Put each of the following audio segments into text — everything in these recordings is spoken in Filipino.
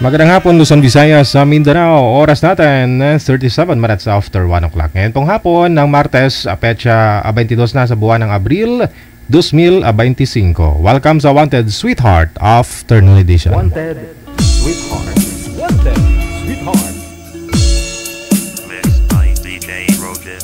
Magandang hapon, Luzon, Visayas, sa Mindanao. Oras natin, 37 minutes after 1 o'clock. Ngayon pong hapon ng Martes, petsa 22 na sa buwan ng Abril, 2025. Welcome sa Wanted Sweetheart Afternoon Edition. Wanted Sweetheart. Wanted Sweetheart. Mixed by DJ Roger.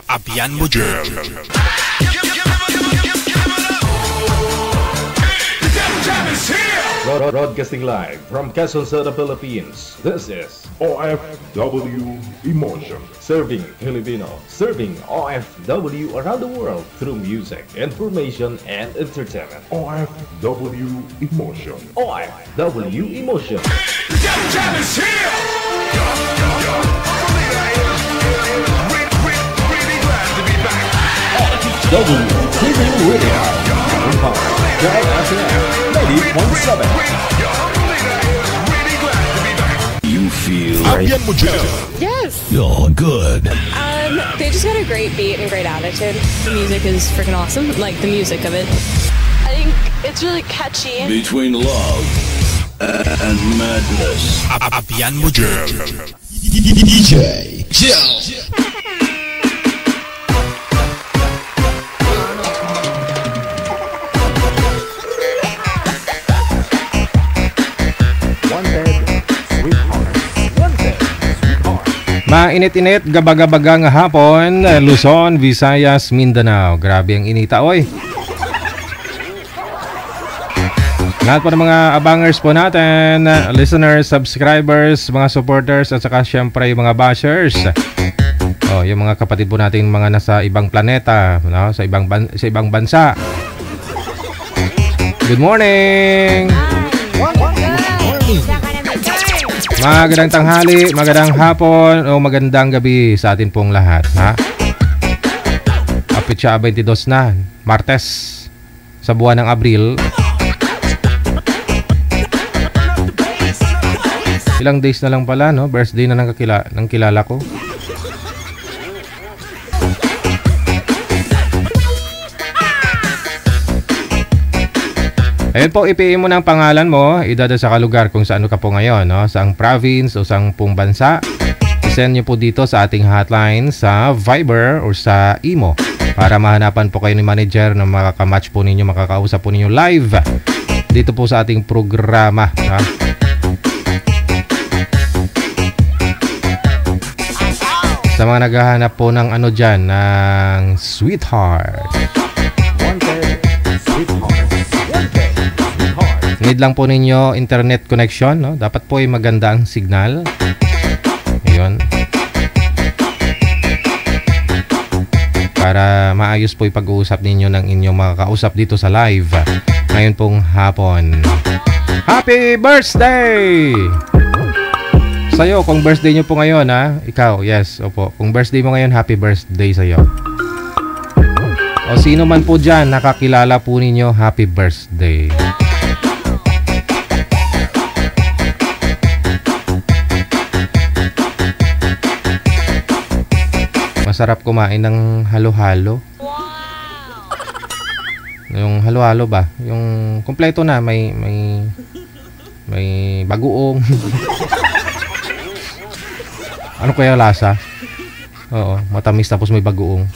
Abian Mujel. Broadcasting live from Quezon City, Philippines. This is OFW Emotion. Serving Filipino, serving OFW around the world through music, information, and entertainment. OFW Emotion. OFW Emotion. Jam is here! Really glad to be back. OFW Radio. JFM 90.7. You feel Abian Mujel. Yes. You're good. They just got a great beat and great attitude. The music is freaking awesome. Like the music of it. I think it's really catchy. Between love and madness. Abian Mujel. DJ Jill. Mainit-init, gabaga-baga nga hapon, Luzon, Visayas, Mindanao. Grabe ang inita, oy. Lahat po ng mga abangers po natin, listeners, subscribers, mga supporters, at saka syempre yung mga bashers. Oh, yung mga kapatid po natin mga nasa ibang planeta, no? Sa ibang bansa. Good morning! Magandang tanghali, magandang hapon, o magandang gabi sa atin pong lahat, ha? Apetsa 22 na, Martes, sa buwan ng Abril. Ilang days na lang pala, no? Birthday na ng kilala ko. Ayun po, ipiin mo ng pangalan mo, idada sa lugar kung saan ka po ngayon, no? Saang province o saang pong bansa. I-send nyo po dito sa ating hotline sa Viber o sa Imo para mahanapan po kayo ni manager na makakamatch po ninyo, makakausap po ninyo live dito po sa ating programa, ha? Sa mga naghahanap po ng ano dyan, ng sweetheart. Need lang po ninyo internet connection, no? Dapat po ay maganda ang signal. Ayun. Para maayos po ipag-uusap ninyo ng inyong makakausap dito sa live ngayon pong hapon. Happy birthday! Sa'yo, kung birthday nyo po ngayon, ha? Ikaw, yes, opo. Kung birthday mo ngayon, happy birthday sa'yo. O sino man po dyan, nakakilala po ninyo, happy birthday. Masarap kumain ng halo-halo. Yung halo-halo ba? Yung kompleto na, may bagoong. Ano kaya lasa? Oo, matamis tapos may bagoong.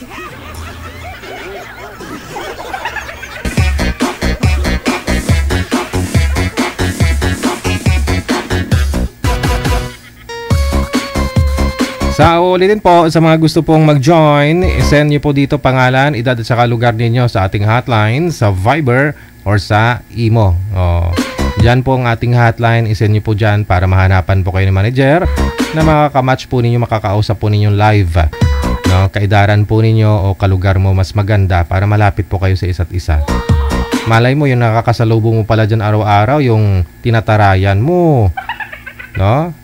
Sa ulitin po, sa mga gusto pong mag-join, send nyo po dito pangalan, edad at saka lugar ninyo sa ating hotline, sa Viber or sa Imo. Diyan po ang ating hotline, isend nyo po dyan para mahanapan po kayo ni manager na makakamatch po ninyo, makakausap po ninyo live. No, kaidaran po ninyo o kalugar mo mas maganda para malapit po kayo sa isa't isa. Malay mo yung nakakasalubong mo pala dyan araw-araw, yung tinatarayan mo. No?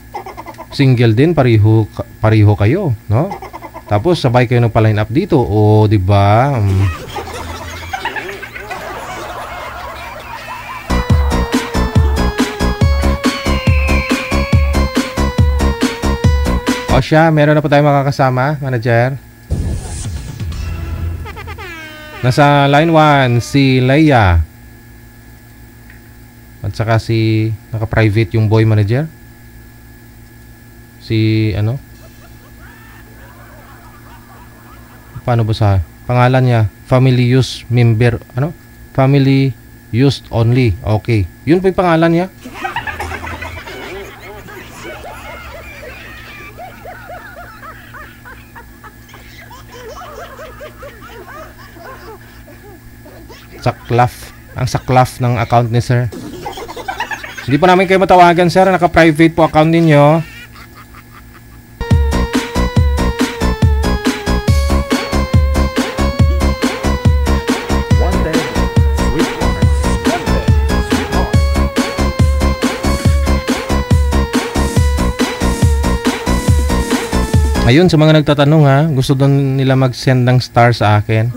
Single din, pariho kayo, no? Tapos sabay kayo ng pa-line up dito, o di ba? O siya, meron na po tayong makakasama, manager. Nasa line 1 si Leia. At saka si naka-private yung boy manager. Si ano? Paano ba sa pangalan niya? Family use member, ano? Family used only. Okay. Yun po yung pangalan niya. Saklaf. Ang saklaf ng account ni sir. Hindi po namin kayo matawagan, sir. Naka-private po account ninyo. Ayun, sa mga nagtatanong ha, gusto doon nila mag-send ng star sa akin.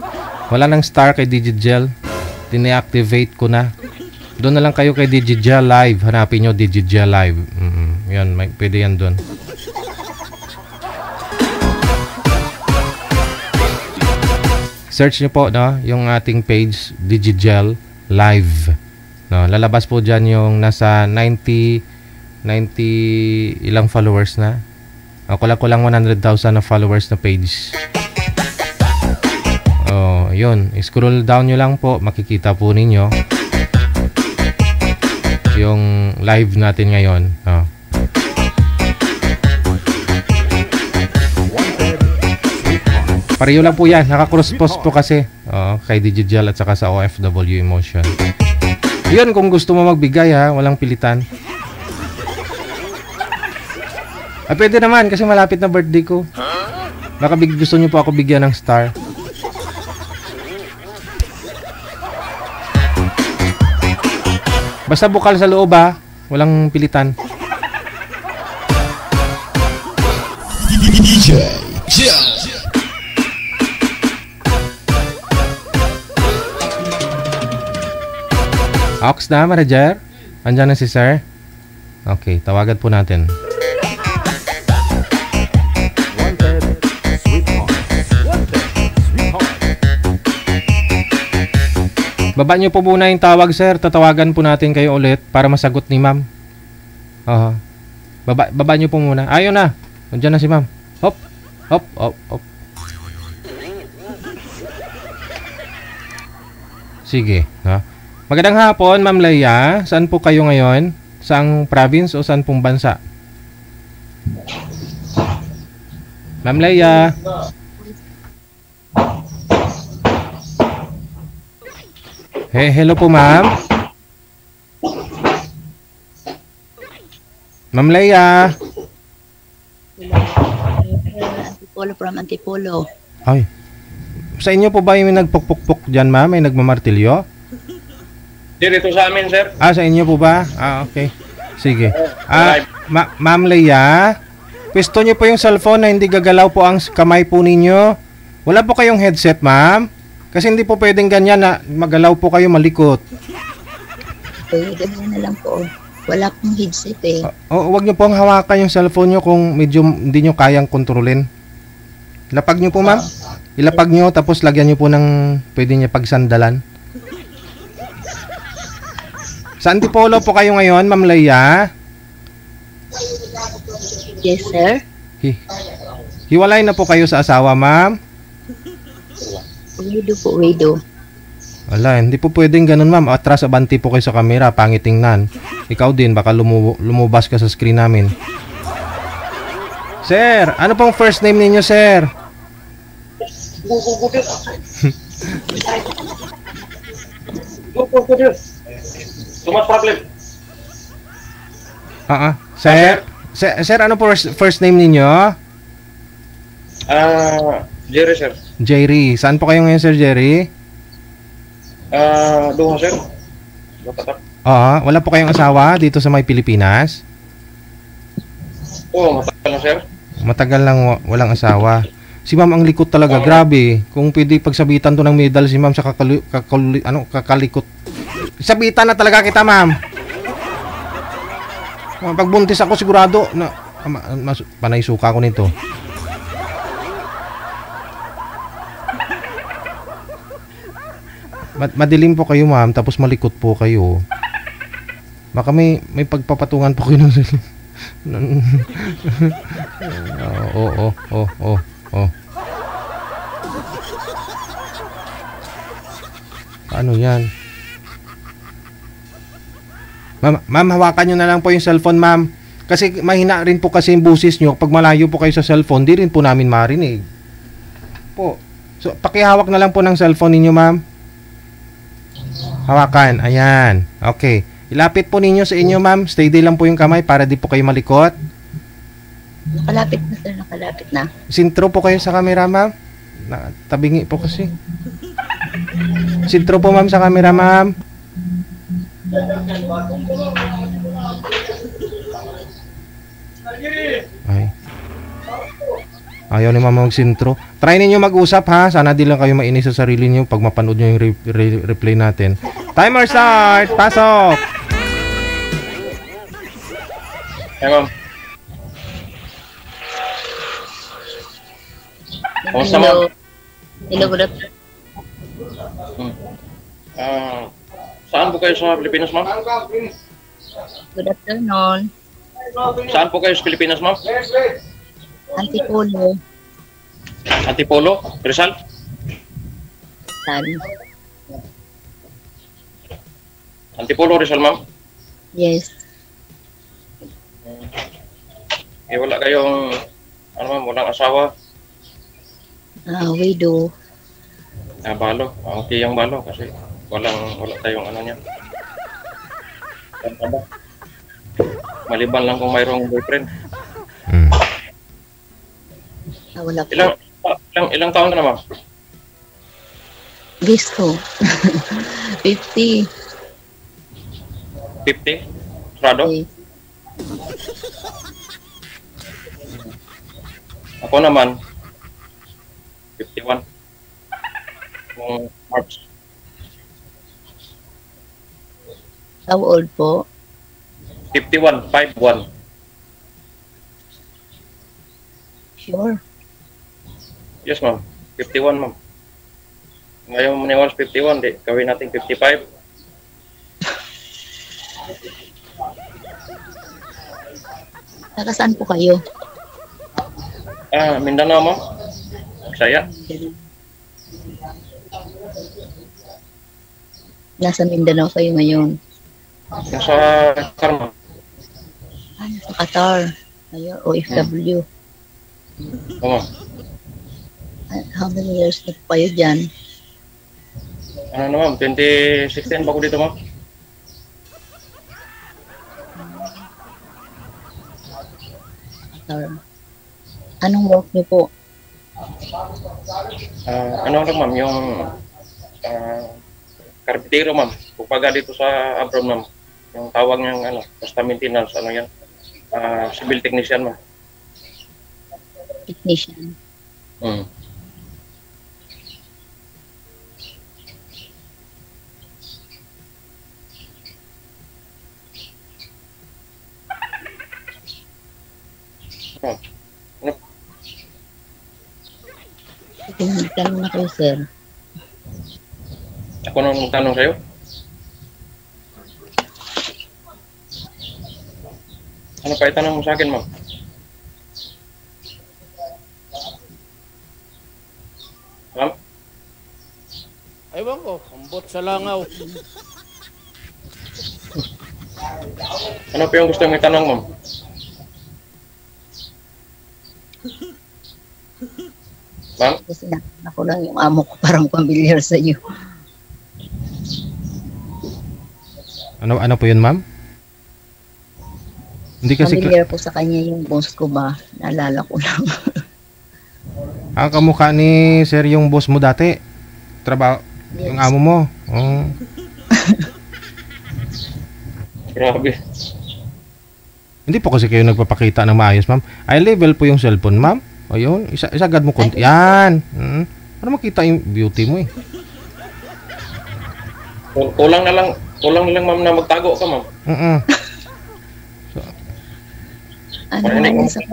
Wala nang star kay Digigel. Tine-activate ko na. Doon na lang kayo kay Digigel Live. Hanapin nyo Digigel Live. Yan, pwede yan doon. Search nyo po, no, yung ating page, Digigel Live. No, lalabas po dyan yung nasa 90 ilang followers na. Kulang 100,000 na followers na page. Oh, yun. Scroll down nyo lang po. Makikita po ninyo yung live natin ngayon. Oh. Pareho lang po yan. Naka-cross-post po kasi. Oo, kay Digital at saka sa OFW Emotion. Yun, kung gusto mo magbigay ha, walang pilitan. Pwede naman kasi malapit na birthday ko. Baka gusto nyo po ako bigyan ng star. Basta bukal sa loob ha, walang pilitan. DJ Joe. Ox na, manager? Andiyan na si sir? Okay, tawagan po natin. Baba nyo po muna yung tawag, sir. Tatawagan po natin kayo ulit para masagot ni ma'am. Baba nyo po muna. Ayun na. Andiyan na si ma'am. Hop. Hop. Hop. Hop. Sige. Ha? Magandang hapon, Ma'am Leia. Saan po kayo ngayon? Saang province o saan pong bansa? Ma'am Leia. Hello po, ma'am. Ma'am Leia. Antipolo from Antipolo. Ay. Sa inyo po ba yung nagpukpukpuk dyan, ma'am? May nagmamartilyo? Dito sa amin, sir. Sa inyo po ba? Okay. Sige. Ma'am Leia, pwesto nyo po yung cellphone na hindi gagalaw po ang kamay po ninyo. Wala po kayong headset, ma'am? Kasi hindi po pwedeng ganyan na magalaw po kayo malikot. Ganyan na lang po. Wala pong headset eh. Huwag nyo pong hawakan yung cellphone nyo kung medyo hindi nyo kayang kontrolin. Ilapag nyo po, ma'am. Ilapag nyo tapos lagyan nyo po ng pwede nyo pagsandalan. Sa Antipolo po kayo ngayon, Ma'am Leia? Yes, sir. Hiwalay na po kayo sa asawa, ma'am? Widow po, widow. Wala, hindi po pwedeng ganun, ma'am. Atras abanti po kayo sa camera, pangit tingnan. Ikaw din, baka lumubas ka sa screen namin. Sir, ano pong first name ninyo, sir? Too much problem. Sir, ano po first name ninyo? Jerry, sir. Jerry. Saan po kayo ngayon, Sir Jerry? Doon, sir. Wala po kayong asawa dito sa may Pilipinas? Oo, matagal na, sir. Matagal lang walang asawa. Si ma'am ang likot talaga, grabe. Kung pwede pagsabitan to ng medal si ma'am sa kakalikot. Sabitan na talaga kita, ma'am. Pagbuntis ako sigurado na panay suka ko nito. Madilim po kayo, ma'am, tapos malikot po kayo. Baka may pagpapatungan po kayo ng Ano yan? Ma'am, hawakan nyo na lang po yung cellphone, ma'am. Kasi mahina rin po kasi yung busis nyo. Pag malayo po kayo sa cellphone, di rin po namin marinig. Po. So, pakihawak na lang po ng cellphone ninyo, ma'am. Hawakan. Ayan. Okay. Ilapit po ninyo sa inyo, ma'am. Steady lang po yung kamay para di po kayo malikot. Nakalapit na, sir. Nakalapit na. Sintro po kayo sa camera, ma'am. Tabingi po kasi. Sintro po, ma'am, sa camera, ma'am. Ay. Ayaw ni mama magsintro. Try ninyo mag-usap, ha. Sana di lang kayo mainis sa sarili niyo pag mapanood nyo yung replay natin. Timer start! Pasok! Hey, ma'am. Kamusta, ma'am? Hello, good afternoon. Saan po kayo sa Pilipinas, ma'am? Good afternoon. Saan po kayo sa Pilipinas, ma'am? Antipolo. Antipolo? Rizal? San? Antipolo, Rizal, ma'am? Yes. Wala kayong, walang asawa? Widow. Balo. Okay yung balo kasi wala tayong ano niya. Ano? Maliban lang kung mayroong boyfriend. Mm. Wala po. Ilang taon ka na, ma'am? Gusto. 50. 50? Sarado? Okay. Ako naman, 51. Noong March. How old po? 51, 51. Sure. Yes, ma'am. 51, ma'am. Ngayon maniwala sa 51, di. Gawin natin 55. Taga saan po kayo? Mindanao, ma'am. Saya. Nasa Mindanao kayo ngayon. Nasa Karma. Nasa Qatar. Ayun, OFW. Ma'am. How many years na po kayo dyan? Ano na, ma'am? 2016 ba ko dito, ma'am? Qatar. Anong work niyo po? Ano lang, ma'am? Yung karpintero, ma'am. Pupaga dito sa abroad, ma'am. Yung tawag niyang, ano, basta maintenance, ano yan? Civil technician, ma'am. Technician. Tanong na kayo, sir. Ako nang magtanong sa'yo? Ano pa itanong mo sa akin, ma'am? Ma'am? Ewan ko, ambot sa langaw. Ano pa yung gusto mong itanong, ma'am? Ma'am? Kasi nakita ko lang yung amo ko parang familiar sa iyo. Ano po yun, ma'am? Hindi kasi... Familiar po sa kanya yung boss ko ba? Naalala ko lang. kamukha ni sir yung boss mo dati. Trabaho, Yes. yung amo mo. Oh. Grabe. Hindi po kasi kayo nagpapakita ng maayos, ma'am. Eye level po yung cellphone, ma'am. O yun, isagad mo konti. Yan. Para makita yung beauty mo eh. Kulang na lang, ma'am, na magtago ka, ma'am. Ano nga yun sa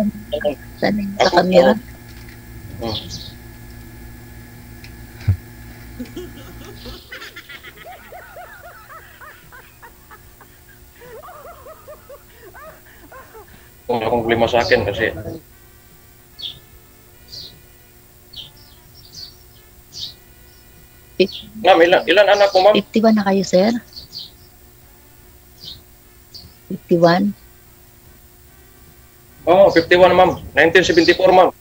camera? Kung akong problema sa akin kasi ma'am, ilan anak ko, ma'am? 51 na kayo, sir? 51? Oo, 51, ma'am. 1974, ma'am.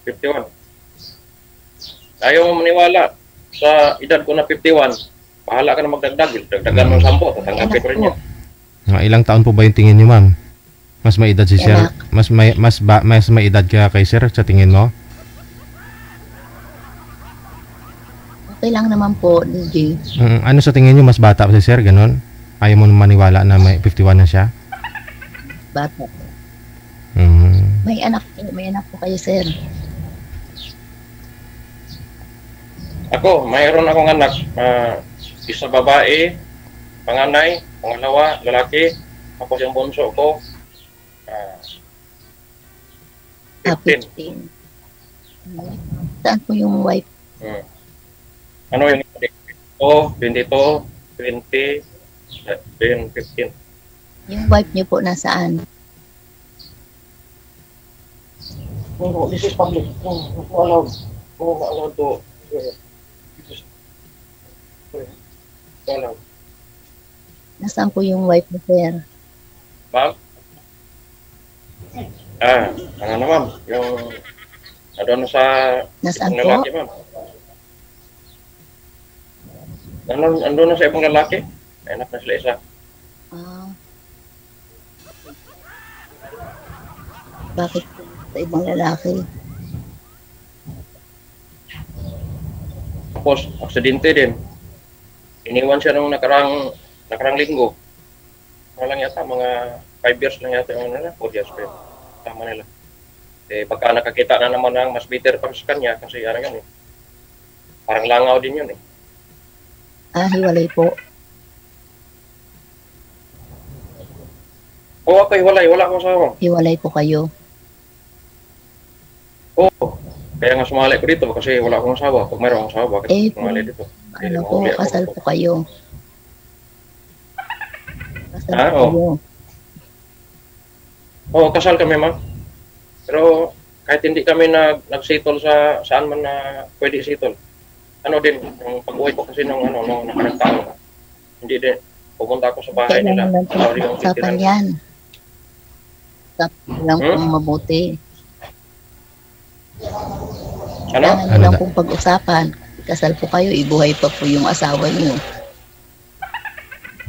51. Ayaw mo maniwala sa edad ko na 51. Bahala ka na magdagdag. Dagdagan mo 10, tatanggapin ko rin yan. Ilang taon po ba yung tingin niyo, ma'am? Mas may edad si sir? Mas may edad ka kay sir sa tingin mo? Okay lang naman po, DJ. Ano sa tingin niyo mas bata pa si sir, ganon? Ayaw mo maniwala na may 51 na siya? Bata. May anak po kayo, sir. Ako, mayroon akong anak. Isa babae, panganay, pangalawa, lalaki. Tapos yung bunso ko, 15. 15. Saan po yung wife? Ano yung 22, 20, 15. Yung wife niyo po nasaan? No, this is public. No allowed. No allowed to. Allowed. Nasaan po yung wife niyo, sir? Ma'am? Ano na, ma'am? Yung Nandun na sa Nasaan ibang po? lalaki, ma'am. Nandun na sa ibang lalaki. May anak na sila isa. Ah. Bakit sa ibang lalaki? Tapos, aksidente din. Iniwan siya nung nakarang linggo. Mga lang yata, mga 5 years lang yata yung ano nila, 4 years pa yun. Tama nila. Eh, pagka nakakita na naman ng mas bitter pa sa kanya, kasi ano yun eh. Parang langaw din yun eh. Ah, hiwalay po. Oo, ako hiwalay, wala akong asawa. Hiwalay po kayo. Oo. Kaya nga sumali ko dito kasi wala akong asawa. Pag mayroon akong asawa, bakit Eh, sumali dito? Ano po, kasal po kayo. Kasal Ah, po oo. kayo. Oo, kasal kami, ma'am. Pero kahit hindi kami nag-settle sa saan man na pwede settle. Ano din, yung pag-uwi ko kasi nung nakarang taon, hindi din, pupunta ako sa bahay nila. Kailangan lang po Sorry, yung usapan titiran. yan. Usapan lang Hmm? pong mabuti. Ano? Kailangan Ano lang da- pong pag-usapan. Kasal po kayo, ibuhay pa po yung asawa niyo.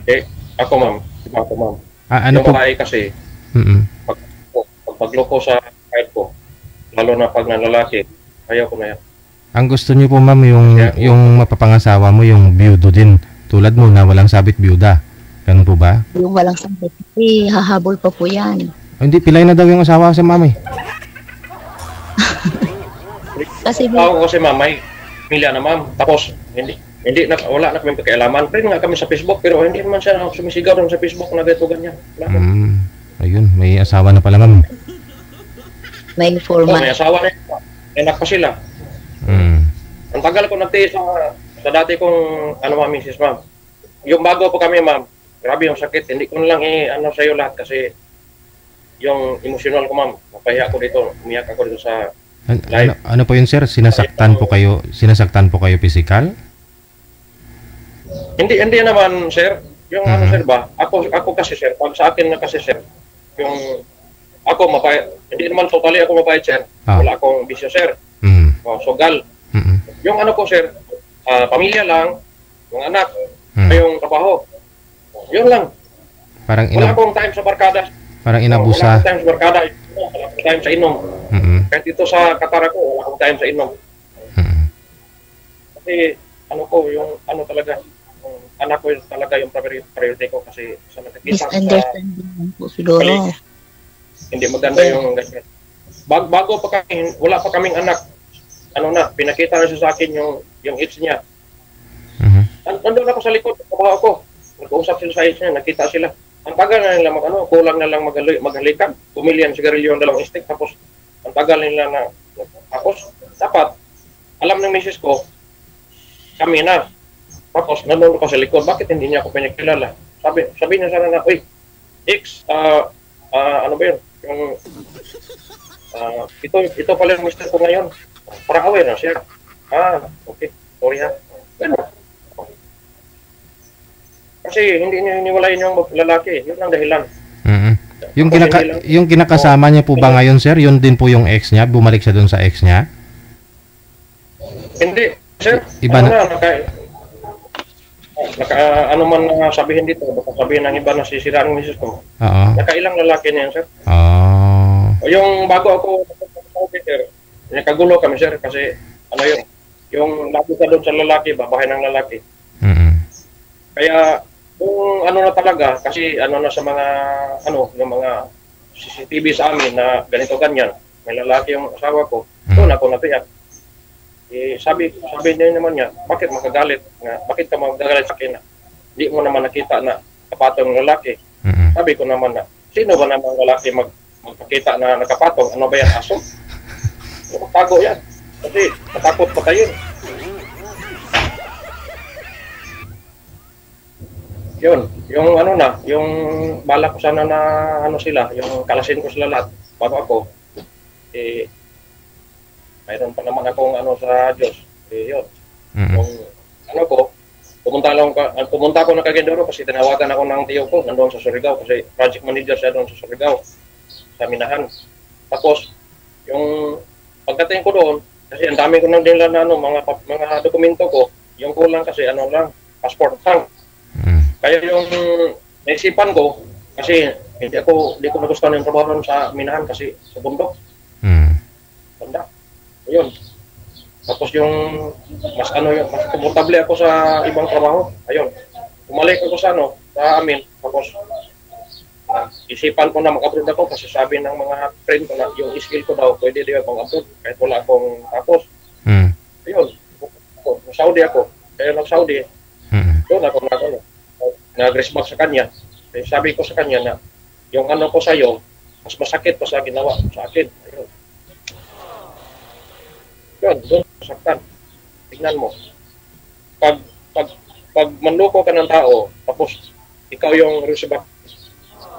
Eh, ako, ma'am. Diba ako, ma'am. Ano Yung po? babae kasi, Mm-mm. pag magloko sa kahit ko, lalo na pag nanlalaki, ayaw ko na yan. Ang gusto niyo po ma'am yung mapapangasawa mo yung byudo din. Tulad mo na walang sabit byuda. Ganun po ba? Yung walang sakit. Eh, hahabol pa po yan. Oh, hindi, pilay na daw yung asawa sa mami. Kasi Ako kasi, ma'am, may pamilya na, ma'am. Tapos, wala na kami pakialaman. Friend nga kami sa Facebook, pero hindi naman siya sumisigaw rin sa Facebook na ganito ganyan. Wala na. Ayun, may asawa na pala ma'am. may Oo, format. may asawa na yun. May anak pa sila. Ang tagal ko nagtiis sa dati kong ma'am, misis, ma'am. Yung bago po kami, ma'am, grabe yung sakit. Hindi ko na lang sa iyo lahat kasi yung emotional ko, ma'am. Napahiya ako dito. Umiyak ako dito sa live. Ano po yun sir? Sinasaktan po kayo physical? Hindi naman, sir. Yung sir ba? Ako kasi, sir. Pag sa akin na kasi, sir, yung ako mapait. Hindi naman totally ako mapait, sir. Wala akong bisyo, sir. Sugal. Yung ko, sir, pamilya lang, yung anak, yung trabaho. Yun lang. Wala akong time sa barkada. Parang Wala inabusa. akong time sa barkada. Wala akong time sa inom. Kahit dito sa Qatar ako, wala akong time sa inom. Kasi, yung talaga, yung anak ko talaga yung priority ko kasi sa nakikita sa Misunderstanding lang po siguro. hindi maganda yung ganyan. Bago pa kami, wala pa kaming anak. Pinakita na siya sa akin yung age niya. Nandun ako sa likod, kabaho ako. Nag-uusap sila sa age niya, nakita sila. Ang tagal na nila kulang na lang maghalikab. Pumili ang sigarilyo ng 2 stick, tapos ang tagal nila na tapos dapat alam ng misis ko kami na. Tapos nandun ko sa likod, bakit hindi niya ako pinakilala? Sabi niya sana na, uy, X, ano ba yun? Yung ito pala yung mister ko ngayon. Parang aware na siya. Okay. Sorry ha. Ganun. Kasi hindi niya iniwalayin yung lalaki. Yun ang dahilan. Yung kinakasama niya po ba ngayon sir? Yun din po yung ex niya? Bumalik siya dun sa ex niya? Hindi. Sir, Iba na. ano man sabihin dito, baka sabihin ng iba na sisira ang misis ko. Oo. Nakailang lalaki niyan, sir. Yung bago ako, sir, nakagulo kami, sir, kasi yung lagi ka doon sa lalaki, babae ng lalaki. Kaya, kung na talaga, kasi na sa mga, yung mga CCTV sa amin na ganito ganyan, may lalaki yung asawa ko, doon ako natiyak. Sabi niya naman niya, bakit makagalit? Bakit ka magagalit sa akin? Hindi mo naman nakita na kapatong lalaki. Sabi ko naman na, sino ba naman lalaki magpakita na nakapatong? Ano ba yan, aso? Tago yan. Kasi matakot pa tayo. Yun, yung yung bala ko sana na sila, yung kalasin ko sila lahat bago ako. Mayroon pa naman akong sa Diyos. Yun. Yung ko, pumunta ako na Cagayan kasi tinawagan ako ng tiyo ko nandoon sa Surigao kasi project manager siya doon sa Surigao sa Minahan. Tapos yung pagdating ko doon, kasi ang dami ko nang dinala na mga dokumento ko, yung kulang kasi passport lang. Kaya yung naisipan ko, kasi hindi ko nagustuhan yung trabaho sa minahan kasi sa bundok. Banda. Ayun. Tapos yung mas komportable ako sa ibang trabaho. Ayun. Umalik ako sa amin. Tapos isipan ko na mag-abroad ako kasi sabi ng mga friend ko na yung skill ko daw pwede din akong abroad kahit wala akong tapos. Ayun. Saudi ako. Kaya nag-Saudi. Doon ako nag-respect sa kanya. Kaya sabi ko sa kanya na yung ko sa'yo, mas masakit pa sa ginawa sa akin. Ayun. Yun, doon saktan. Tingnan mo. Pag manloko ka ng tao, tapos ikaw yung receiver,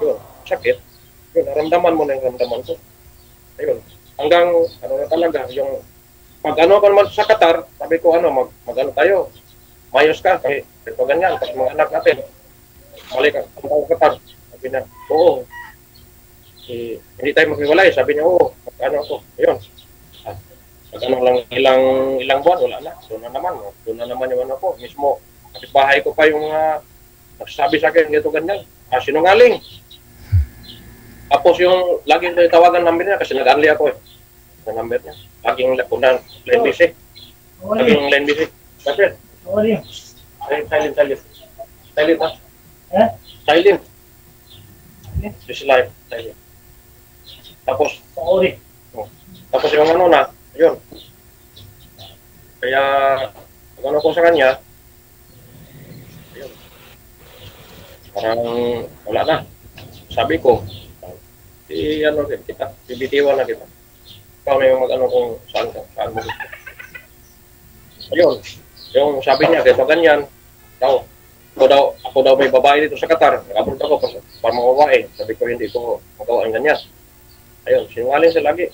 yun, sakit. Yun, naramdaman mo na yung ramdaman ko. Ayun. Hanggang, na talaga, yung, pag ka naman sa Qatar, sabi ko, mag tayo. Mayos ka, kasi ito ganyan, tapos mga anak natin. Mali ka, sa Qatar. Sabi niya, oo. Hindi tayo maghiwalay. Sabi niya, oo. Ako. Ayun. Pag lang ilang buwan, wala na. Doon na naman yung ko. Mismo, bahay ko pa yung nagsasabi sa akin, ganito ganyan. Sinungaling. Tapos yung laging tawagan number niya kasi nag-unli ako Yung number niya. Laging line busy. Laging line busy. Sabi silent. Silent ha? Silent. This life. Silent. Tapos, tapos yung yun. Kaya, ko sa kanya, yun. Parang wala na. Sabi ko, bibitiwan na kita. Ikaw na yung kung saan mo gusto. Ayun, yung sabi niya, kaya ganyan, ako daw may babae dito sa Qatar, nag-abroad ako para mga babae. Sabi ko, hindi ko magawa ang ganyan. Ayun, sinungaling siya lagi.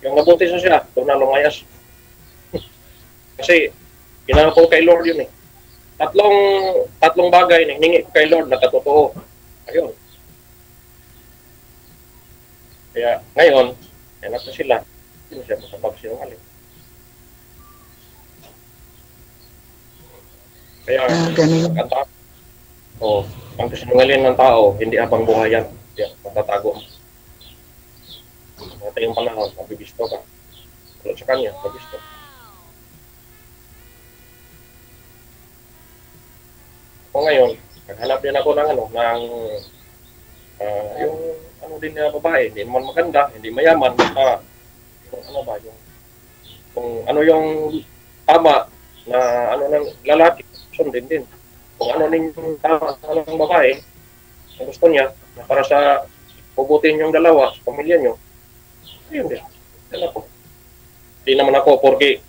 Yung nabuntis na siya, doon na lumayas. Kasi, ginano ko kay Lord yun tatlong bagay na hiningi ko kay Lord na katotoo. Ayun. Kaya, ngayon, anak na sila. Hindi siya masapagsinungaling. Kaya, ang kasinungaling ng tao, hindi habang buhay yan. Kaya, matatago. Ito yung panahon, mabibisto ka. Tulad sa kanya, mabibisto. Ako ngayon, naghanap din ako ng yung din na babae, hindi naman maganda, hindi mayaman, yung tama na ng lalaki, sundin din. Kung yung tama ng babae, ang gusto niya, na para sa pubutin yung dalawa, sa pamilya nyo, yun din. Yan ako. Hindi naman ako, porque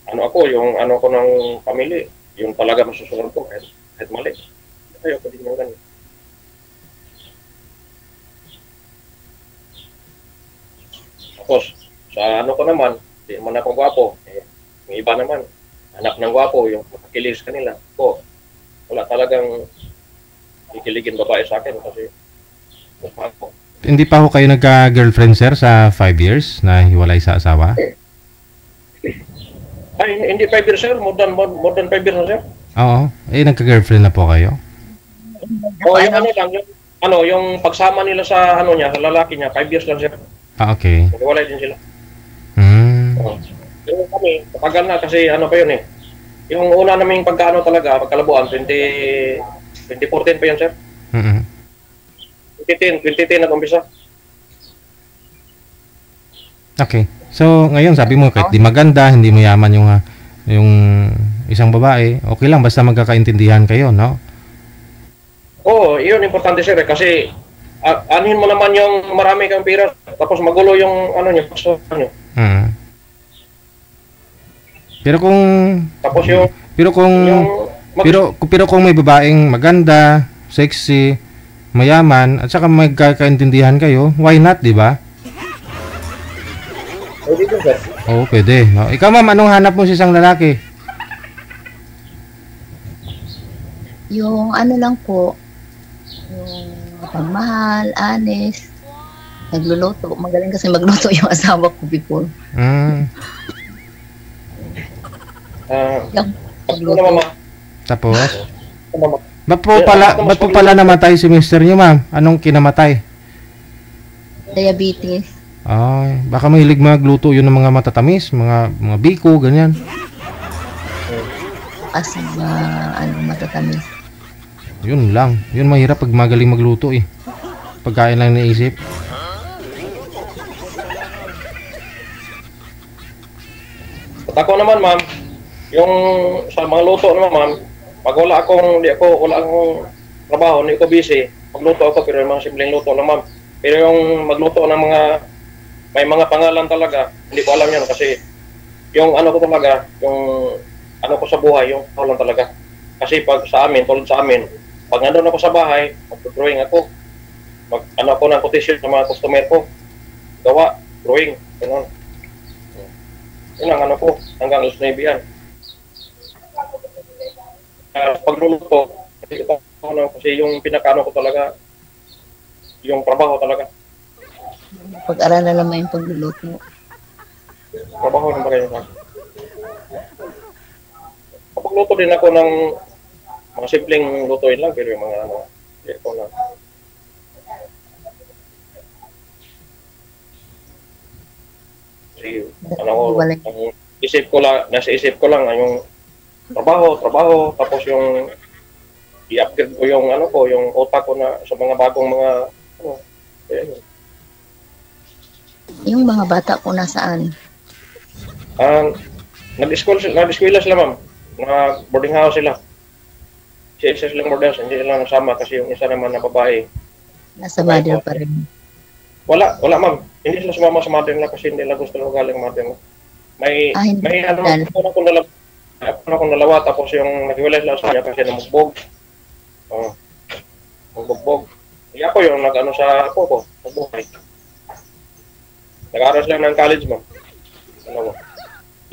yung ko ng pamilya, yung talaga masusunod ko, kahit mali. Ayoko din yung ganyan. Tapos, sa ko naman, hindi naman akong gwapo. Yung iba naman, hanap ng gwapo, yung makakilig sa kanila. Wala talagang kikiligin babae sa akin kasi mukha ko. Hindi pa ho kayo nagka-girlfriend, sir, sa 5 years na hiwalay sa asawa? Ay, hindi 5 years, sir. More than 5 years na, sir. Oo. Nagka-girlfriend na po kayo? Yung pagsama nila sa sa lalaki niya, 5 years lang, sir. Okay. Naghiwalay din sila. Pero kami, matagal na kasi pa yun Yung una naming pagkalabuan, 2014 pa yun, sir. 2010 nag-umpisa. Okay. So, ngayon sabi mo kahit di maganda, hindi mo yaman yung isang babae, okay lang basta magkakaintindihan kayo, no? Oo, yun importante, sir, kasi anuhin mo naman yung marami kang pera tapos magulo yung Pero kung may babaeng maganda, sexy, mayaman at saka magkakaintindihan kayo, why not, di ba? Pwede din, sir. Oo, pwede. No? Ikaw, ma'am, anong hanap mo sa isang lalaki? Yung lang po, yung pagmahal, honest. Nagluluto. Magaling kasi magluto yung asawa ko before. Pag Magluto. mama, Tapos? mama. Ba't po pala namatay si mister niyo, ma'am? Anong kinamatay? Diabetes. Ay, baka mahilig magluto yun ng mga matatamis, mga biko, ganyan. Kasi matatamis. Yun lang. Yun mahirap pag magaling magluto eh. Pagkain lang naisip. At ako naman, ma'am, yung sa mga luto naman, ma'am, pag wala akong trabaho, hindi ko busy, magluto ako, pero yung mga simpleng luto lang, ma'am. Pero yung magluto ng may mga pangalan talaga, hindi ko alam yan kasi yung ano ko talaga, yung ano ko sa buhay, yung ako lang talaga. Kasi pag sa amin, tulad sa amin, pag nandun ako sa bahay, mag-drawing ako, ano ako ng quotation sa mga customer ko, gawa, drawing, gano'n. Yun ang ano ko, hanggang alas 9 yan. Pagluluto, kasi yung pinakaano ko talaga, yung trabaho talaga. Pag-aralan naman yung pagluluto. Trabaho naman kayo na. Pagluto din ako ng mga simpleng lutuin lang, pero yung mga ano, ito na. Kasi, ano ko, nasa isip ko lang, yung trabaho, tapos yung i-upgrade ko yung ano ko, yung utak ko na sa mga bagong mga ano, Yung mga bata ko nasaan? Nag-eskwela sila, ma'am. Boarding house sila. Isa silang boarding house, hindi sila nasama kasi yung isa naman na babae. Nasa mother pa rin. Wala, ma'am. Hindi sila sumama sa mother nila kasi hindi nila gusto lang galing mother nila. May akong dalawa, tapos yung naghiwalay sila sa kanya kasi namugbog. Magbugbog. Kaya ako yung nag-ano sa ako ko, nagbuhay. Nag-aaral sila ng college, ma'am.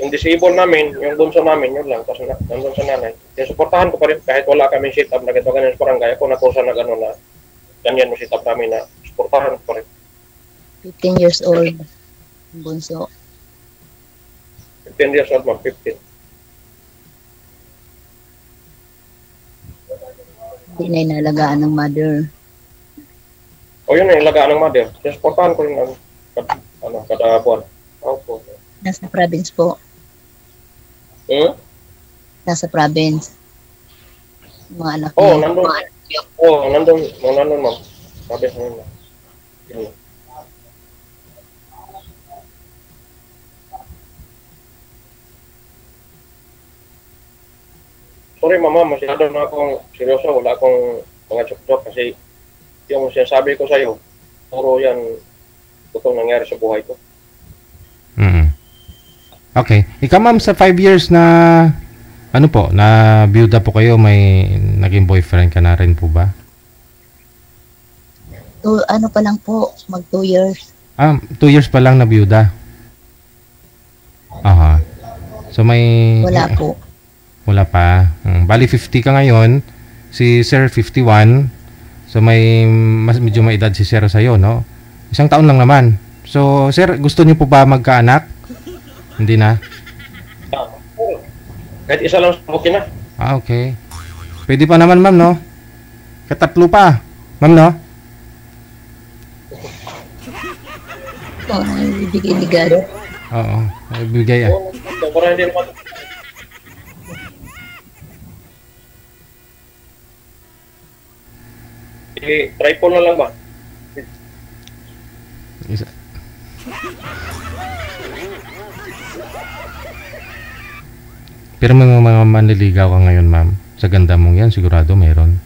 Yung disabled namin, yung bunso namin, yun lang. Tapos nandun sa nanay. Kaya suportahan ko pa rin, kahit wala kami sit-up na ganito, ganyan sa barangay. Ako natusa na gano'n na ganyan mo sit-up namin na suportahan ko pa rin. 15 years old. Bunso. 15 years old, ma'am. 15. Hindi na inalagaan ng mother. O yun na yung lagaan ng mother. Kaya suportahan ko rin kada buwan. Opo. Nasa province po. Nasa province. Mga anak Oo, niya. nandun. Nandun, ma'am. Sabi sa nila. Sorry, mama, masyado na akong seryoso. Wala akong mga joke-joke kasi yung sinasabi ko sa'yo, puro yan totoong nangyari sa buhay ko. Okay. Ikaw, ma'am, sa 5 years na ano po, na byuda po kayo, may naging boyfriend ka na rin po ba? Ano pa lang po, mag 2 years. 2 years pa lang na byuda. Aha. So may Wala po. Wala pa. Bali 50 ka ngayon, si Sir 51. So medyo may edad si Sir sa'yo, no? 1 taon lang naman. So Sir, gusto niyo po ba magkaanak? Hindi na? Kahit isa lang, okay na. Okay. Pwede pa naman, ma'am, no? Katatlo pa. Ma'am, no? Oo, ibigay ni God. Oo. Ibigay, ah. Para hindi naman. Triple na lang ba? Isa. Pero may mga manliligaw ka ngayon, ma'am. Sa ganda mong yan, sigurado mayroon.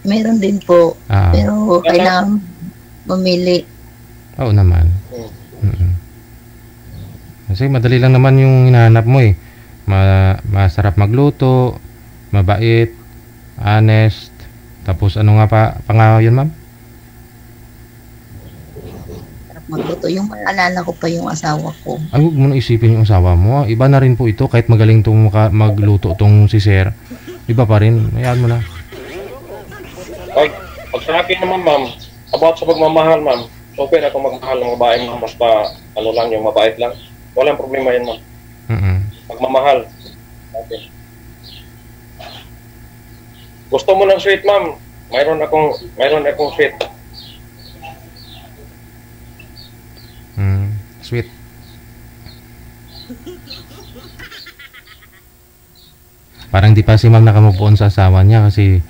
Meron din po. Pero kailangan mamili. Oo naman. Kasi madali lang naman yung hinahanap mo eh. Masarap magluto, mabait, honest. Tapos ano nga pa nga yun, ma'am? Magluto. Yung maalala ko pa yung asawa ko. Ay, huwag mo na isipin yung asawa mo. Iba na rin po ito. Kahit magaling itong magluto itong si Sir. Iba pa rin. Hayaan mo na. Okay. Pag sa akin naman, ma'am, About sa pagmamahal, ma'am. So, pwede ako magmahal ng babae, ma'am. Basta, ano lang, yung mabait lang. Walang problema yun, ma'am. Pagmamahal. Okay. Gusto mo ng sweet, ma'am? Mayroon akong sweet. Sweet. Parang di pa si ma'am nakamove on sa asawa niya kasi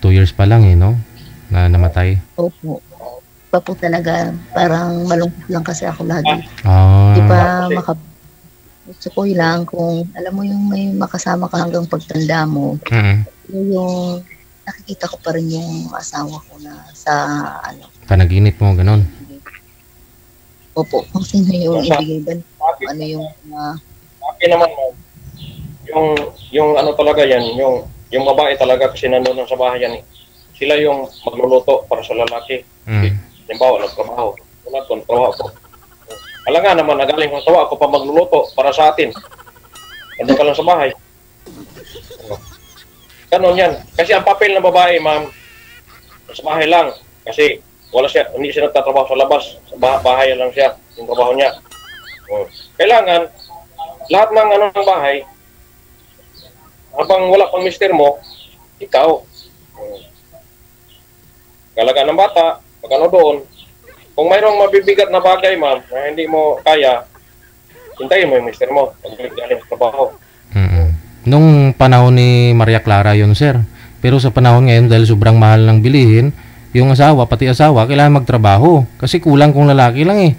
2 years pa lang no? Na namatay. Opo. Pa po talaga, parang malungkot lang kasi ako lagi. Ah. Di pa gusto ko lang kung, alam mo yung may makasama ka hanggang pagtanda mo, yung nakikita ko pa rin yung asawa ko na sa, panaginip mo, ganon. Opo, kung sino yung ibigay ba, ano yung, Okay naman, ma'am. Yung ano talaga yan, yung babae talaga kasi nandun sa bahay yan. Sila yung magluluto para sa lalaki. Halimbawa, nagtrabaho. Nagtrabaho ako. Alam nga naman, nagaling kong tawa ako pa magluluto para sa atin. Nandun ka lang sa bahay. Ganon yan. Kasi ang papel ng babae, ma'am, sa bahay lang. Kasi hindi siya nagtatrabaho sa labas. Sa bahay lang siya, yung trabaho niya. Kailangan, lahat ng ng bahay, habang wala pang mister mo, ikaw. Galaga ng bata, pag doon, kung mayroong mabibigat na bagay, ma'am, na hindi mo kaya, hintayin mo yung mister mo, pag galing sa trabaho. Nung panahon ni Maria Clara yun, sir. Pero sa panahon ngayon, dahil sobrang mahal ng bilihin, yung asawa, pati asawa, kailangan magtrabaho. Kasi kulang kung lalaki lang eh.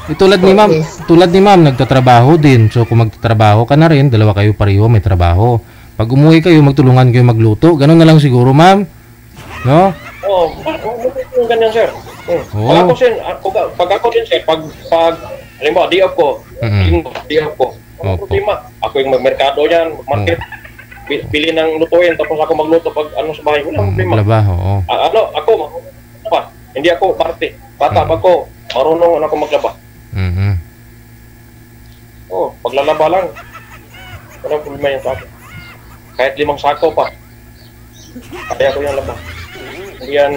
Tulad ni ma'am, nagtatrabaho din. So kung magtatrabaho ka na rin, dalawa kayo pareho may trabaho. Pag umuwi kayo, magtulungan kayo magluto. Ganun na lang siguro, ma'am. No? Oo, ganyan, sir. Pag ako din, sir, pag halimbawa, di off ko. Ano problema? Ako yung magmerkado yan, market. Bili ng lutuin, tapos ako magluto pag sa bahay. Walang problema. Labaho, oo. Ako, hindi ako parte. Bata ako, marunong ako maglaba. Paglalaba lang. Walang problema yan sa akin. Kahit 5 sako pa. Kaya ko yung laba. Hindi yan...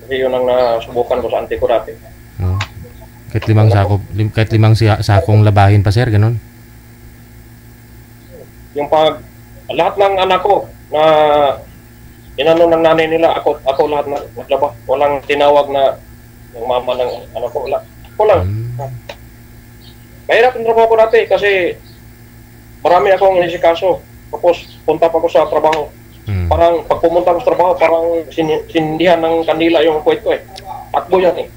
Kasi yun ang nasubukan ko sa auntie ko dati. Kahit 5 sakong labahin pa, sir, ganun? Yung lahat ng anak ko na inano ng nanay nila, ako lahat na naglaba. Walang tinawag na yung mama ng anak ko. Ako lang. Mahirap yung trabaho ko dati kasi marami akong inisikaso. Tapos punta pa ko sa trabaho. Parang pag pumunta ko sa trabaho, parang sindihan ng kandila yung kwet ko eh. Takbo yan eh.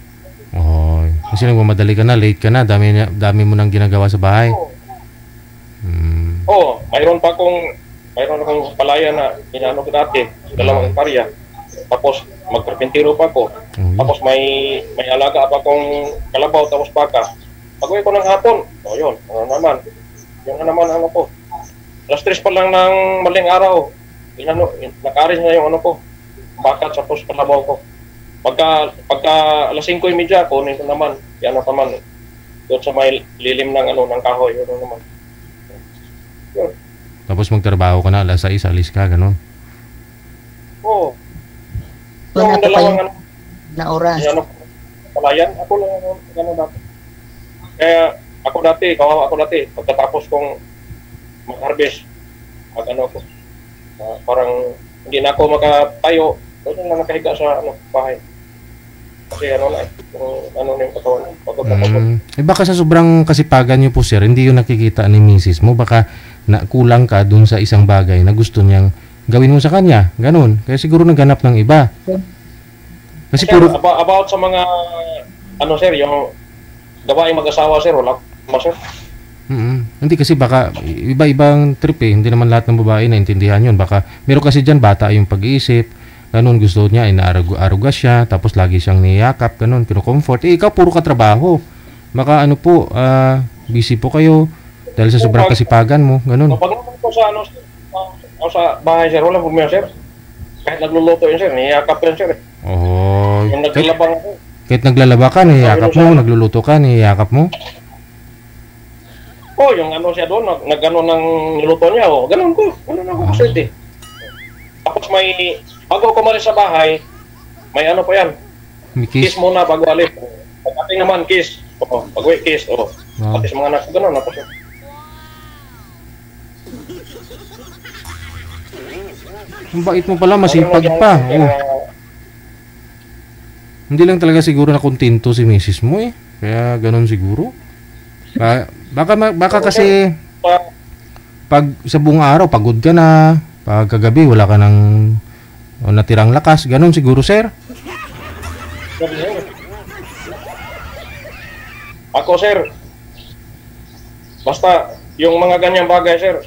Kasi nagmamadali ka na, late ka na, dami mo nang ginagawa sa bahay. Mayroon akong palaya na inano ko dati, 2 hektarya. Tapos magkarpintero pa ako. Tapos may alaga pa akong kalabaw tapos baka. Pag-uwi ko ng hapon, yun, Yun na naman ko. Alas 3 pa lang ng maling araw. Nakaris na yung ko. Baka tapos kalabaw ko. Pagka alas 5:30 kunin ko naman. Yan naman. Doon sa may lilim ng ng kahoy, yun naman. Yun. Tapos magtrabaho ka na, alas 6, alis ka, gano'n? Oo. Wala pa kayo na oras. Palayan, ako lang gano'n dati. Kaya kawawa ako dati, pagkatapos kong mag-harvest, parang hindi na ako makatayo, doon na nakahiga sa bahay. Kasi yung katawan. Baka sa sobrang kasipagan niyo po, sir, hindi yung nakikita ni misis mo, baka kulang ka dun sa isang bagay na gusto niyang gawin mo sa kanya, ganun. Kaya siguro naghanap ng iba. Kasi sir, about sa mga sir, yung gawaing mag-asawa, sir, wala sir. Hindi kasi baka iba-ibang trip eh. Hindi naman lahat ng babae naintindihan yun. Baka meron kasi dyan bata yung pag-iisip, ganun, gusto niya inaaruga siya, tapos lagi siyang niyakap, ganun, kino-comfort. Ikaw puro ka trabaho. Baka busy po kayo dahil sa sobrang kasipagan mo, ganun. Pag naman ko sa bahay, sir, wala problema, sir. Kahit nagluluto yun, sir, niyakap yun, sir. Yung naglalabang ako. Kahit naglalaba ka, niyakap mo, nagluluto ka, niyakap mo? Yung siya doon, nag-ano ng niluto niya, ganun ako kasi. Tapos bago ako umalis sa bahay, may ano pa yan. Mikis. Kiss muna bago alis. Pagdating naman, kiss. Pag-uwi, kiss. Wow. Pati sa mga anak ko, gano'n. Tapos, Ang bait mo pala, masipag pa. Oh. Hindi lang talaga siguro na kontento si misis mo eh. Kaya ganun siguro. Baka kasi pag sa buong araw pagod ka na, pag kagabi wala ka ng natirang lakas, ganun siguro, sir. Ako, sir, basta yung mga ganyang bagay, sir,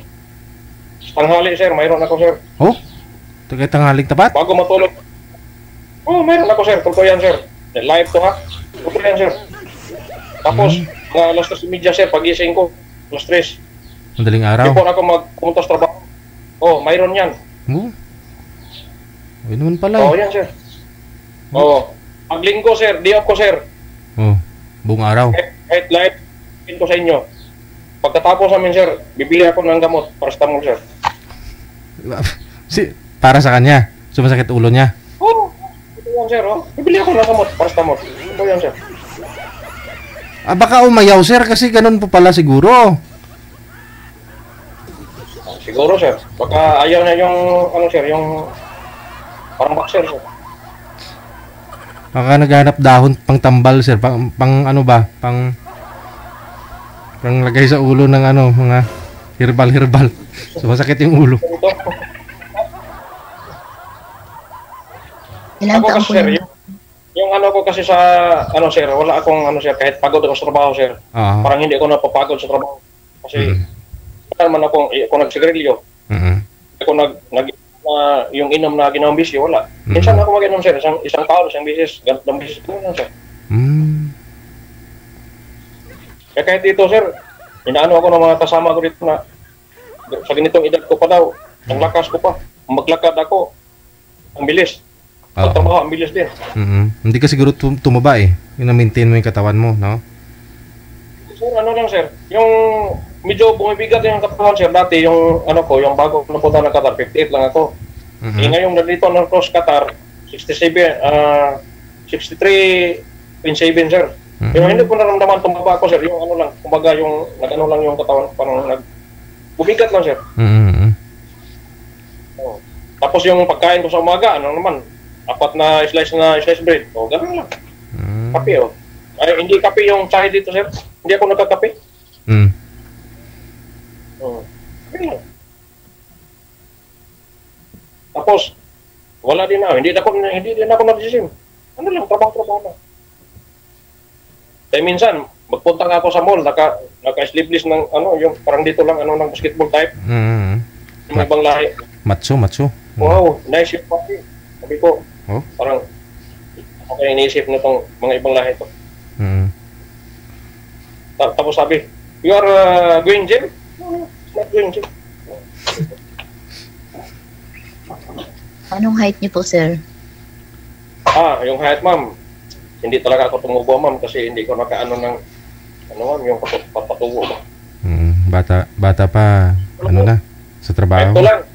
tanghali, sir, mayroon ako, sir. Oh? Tagay tanghaling tapat? Bago matulog. Mayroon ako, sir. Totoo yan, sir. Live to, ha? Totoo yan, sir. Tapos, mga alas 3:30, sir, pagising ko, alas 3. Madaling araw? Before ako pumunta sa trabaho. Mayroon yan. Oh? Ay naman pala. Yan, sir. Pag linggo, sir, di ako, sir. Buong araw? Kahit live, ko sa inyo. Pagkatapos namin, sir, bibili ako ng gamot para sa tamol, sir. Para sa kanya? Sumasakit ulo niya? Ito yan, sir, bibili ako ng gamot para sa tamol. Ito yan, sir. Baka umayaw, sir, kasi ganun po pala siguro. Siguro, sir. Baka ayaw na yung, sir, yung parang boxer, sir. Baka naghanap dahon pang tambal, sir. Pang ano ba? Pang lagay sa ulo ng mga herbal. Sumasakit yung ulo. Ilang Ako taon kasi, po sir, yun? yung ko kasi sa, sir, wala akong, sir, kahit pagod ako sa trabaho, sir. Parang hindi ako napapagod sa trabaho. Kasi, naman ako nagsigarilyo. Ako yung inom na ginawang bisyo, wala. Minsan ako mag-inom, sir, isang taon, isang bisis, ganitong bisis ko lang, sir. Kaya kahit dito, sir, inaano ako ng mga kasama ko dito na sa ganitong edad ko pa daw, ang lakas ko pa, maglakad ako, ang bilis. Pagtrabaho, ang bilis din. Hindi ka siguro tumaba eh, yung na-maintain mo yung katawan mo, no? Sir, lang, sir, yung medyo bumibigat yung katawan, sir, dati yung yung bago napunta ng Qatar, 58 lang ako. Ngayon nandito ng cross Qatar, 63.7, sir. Pero hindi ko naramdaman tumaba ako, sir, yung lang, kumbaga yung lang yung katawan, parang bumigat lang, sir. Tapos yung pagkain ko sa umaga, naman, 4 na slice bread. Ganun lang. Kape, Ay, hindi kape yung tsahe dito, sir. Hindi ako nagkakape. Tapos, wala din na. Hindi din ako nag-gym. Lang, trabaho na. Kaya minsan, magpunta nga ako sa mall, naka-sleeveless ng, yung parang dito lang, ng basketball type. Yung ibang lahi. Macho. Wow, nice yung pati. Sabi ko, parang, ako iniisip na itong mga ibang lahi ito. Tapos sabi, you are going gym? No, not going gym. Anong height niyo po, sir? Yung height, ma'am, hindi talaga ako tumubo, ma'am, kasi hindi ko nakaano ng, ma'am, yung patubo ba? Bata pa, na, sa trabaho? 5'2" lang.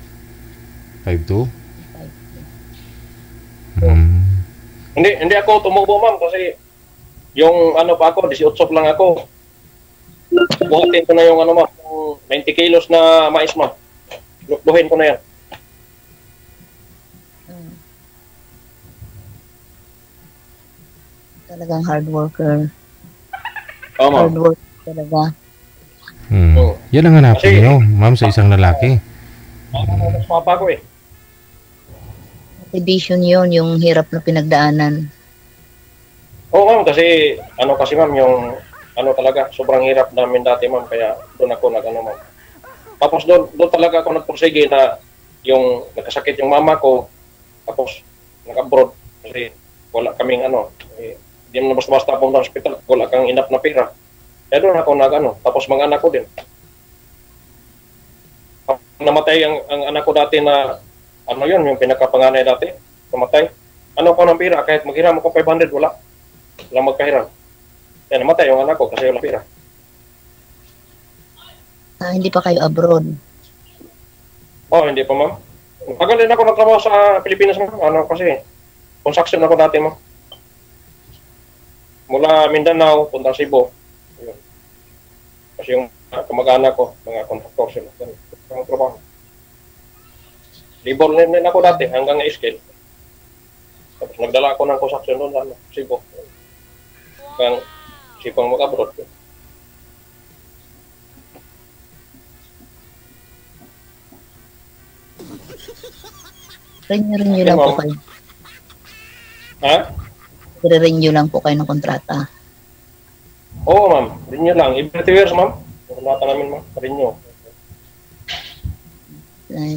5'2"? Hindi ako tumubo, ma'am, kasi yung pa ako, 18 lang ako. Buhatin ko na yung ma'am, 90 kilos na mais, ma'am. Lukduhin ko na yan. Talagang hard worker. Ma'am. Hard work talaga. Yan ang hanapin nyo, ma'am, sa isang lalaki. Mas mapa ko eh. Motivation yun, yung hirap na pinagdaanan. Ma'am, kasi ma'am, yung talaga, sobrang hirap namin dati, ma'am, kaya doon ako ma'am. Tapos doon talaga ako nagpursige na yung nagkasakit yung mama ko, tapos nag-abroad, kasi wala kaming hindi mo na basta-basta punta sa hospital, wala kang enough na pera. Kaya doon ako tapos mga anak ko din. Namatay ang anak ko dati na, yung pinakapanganay dati, namatay. Ko ng pera, kahit maghiram ako 500, wala. Walang magkahiram. Kaya namatay yung anak ko kasi wala pera. Hindi pa kayo abroad? Hindi pa, ma'am. Tagal din ako nagtrabaho sa Pilipinas mo. Ano kasi, construction ako dati mo. Mula Mindanao, punta Cebu. Yun. Kasi yung kamag-anak ko, mga contractor sila. Ang trabaho. Libor din ako dati hanggang scale. Tapos nagdala ako ng construction doon sa Cebu. Hanggang sipang mag-abroad. Renew lang po kayo. Ha? Renew lang po kayo ng kontrata. Oo, ma'am. Renew lang. Every 2 years, ma'am. Kontrata namin, ma'am. Renew.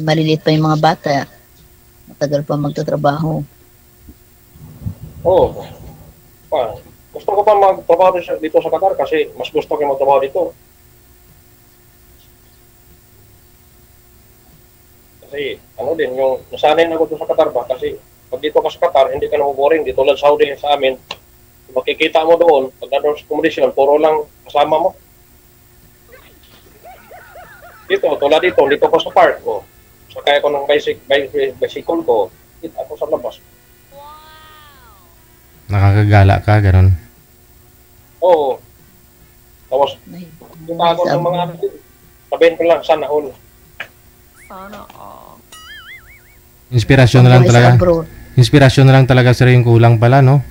Maliliit pa yung mga bata. Matagal pa magtatrabaho. Oo. Gusto ko pa magtrabaho dito sa Qatar kasi mas gusto ko magtrabaho dito. Kasi ano din, yung nasanay na ako doon sa Qatar ba? Kasi pag dito ka sa Qatar, hindi ka nabuboring. Dito lang Saudi sa amin, makikita mo doon, pag nandun sa accommodation, puro lang kasama mo. Dito, tulad dito ko sa park. Sakay ako ng bicycle ko, kita ako sa labas. Nakakagala ka, ganun. Oo. Tapos, kita ako ng mga sabihin ko lang, sana all. Inspirasyon na lang talaga. Inspirasyon na lang talaga sir yung kulang pala, no?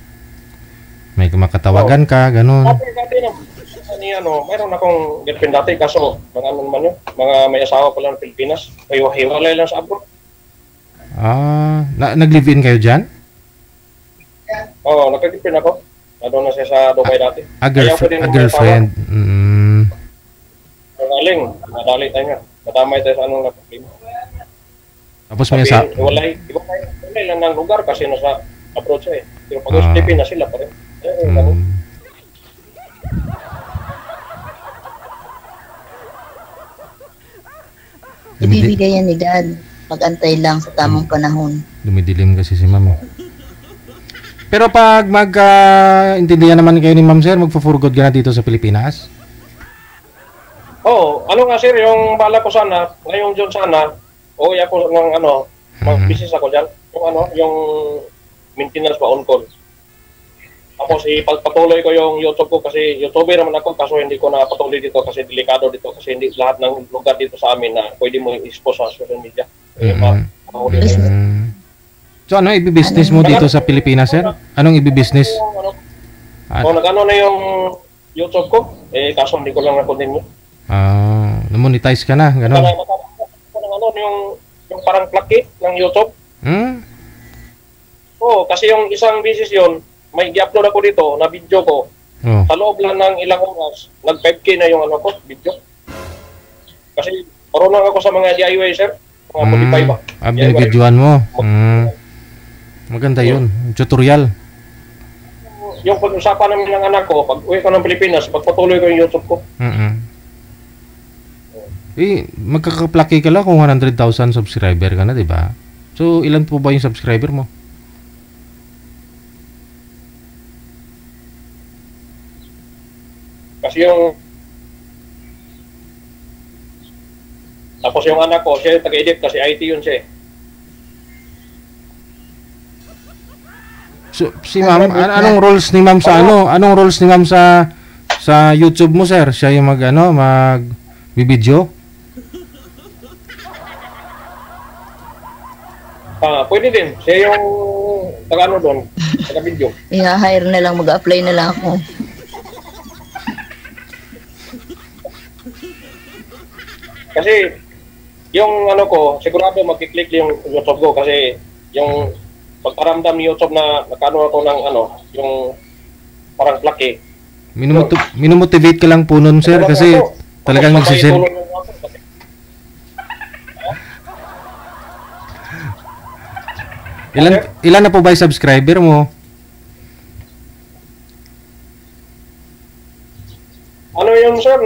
May makatawagan ka, ganun. Dati mayroon akong girlfriend dati, kaso mga ano naman yun, mga may asawa pala ng Pilipinas, hiwalay lang sa abroad. Nag-live-in kayo dyan? Oo, nagka-girlfriend ako. Nandun na siya sa Dubai dati. A girlfriend. Galing, nadali tayo nga. Madamay tayo sa anong problema. Tapos may asawa. Iwalay lang ng lugar kasi nasa abroad siya eh. Pero pag sa Pilipinas sila pa rin. Ibibigay yan ni Dad. Mag-antay lang sa tamang panahon. Dumidilim kasi si Ma'am. Pero pag intindihan naman kayo ni Ma'am sir, magpo-forgood ka na dito sa Pilipinas? Oo, ano nga sir, yung bala ko sana, ngayong June sana, ako ng mag-business ako dyan. Yung maintenance pa on call. Tapos ipagpatuloy ko yung YouTube ko kasi YouTuber naman ako kaso hindi ko napatuloy dito kasi delikado dito kasi hindi lahat ng lugar dito sa amin na pwede mo i-expose sa social media. So ano i-business mo dito sa Pilipinas, sir? Anong i-business? Nag-ano na yung YouTube ko, kaso hindi ko lang na-continue. Na-monetize ka na, gano'n? Yung parang plaki ng YouTube. Oo, kasi yung isang business yun, may i-upload ako dito na video ko. Sa loob lang ng ilang oras, nag-5K na yung video. Kasi marunong ako sa mga DIY, sir. Mga modify ba. Binibidyoan mo. Maganda yun. Tutorial. Yung pag-usapan namin ng anak ko, pag uwi ko ng Pilipinas, pagpatuloy ko yung YouTube ko. Magkakaplaki ka lang kung 100,000 subscriber ka na, di ba? So, ilan po ba yung subscriber mo? Kasi tapos yung anak ko, siya yung taga-edit kasi IT yun siya. So, si Ma'am, anong roles ni Ma'am sa Anong roles ni Ma'am sa YouTube mo, sir? Siya yung mag-video? Pwede din. Siya yung taga-ano doon, taga-video. I-hire na lang, mag-apply na lang ako. Kasi yung ko, sigurado magkiklik yung YouTube ko kasi yung pagparamdam ni YouTube na nakano ako ng yung parang plaki. Minumotivate ka lang po nun, sir, kasi talagang nagsisend. Ilan na po ba yung subscriber mo? Ano yun, sir?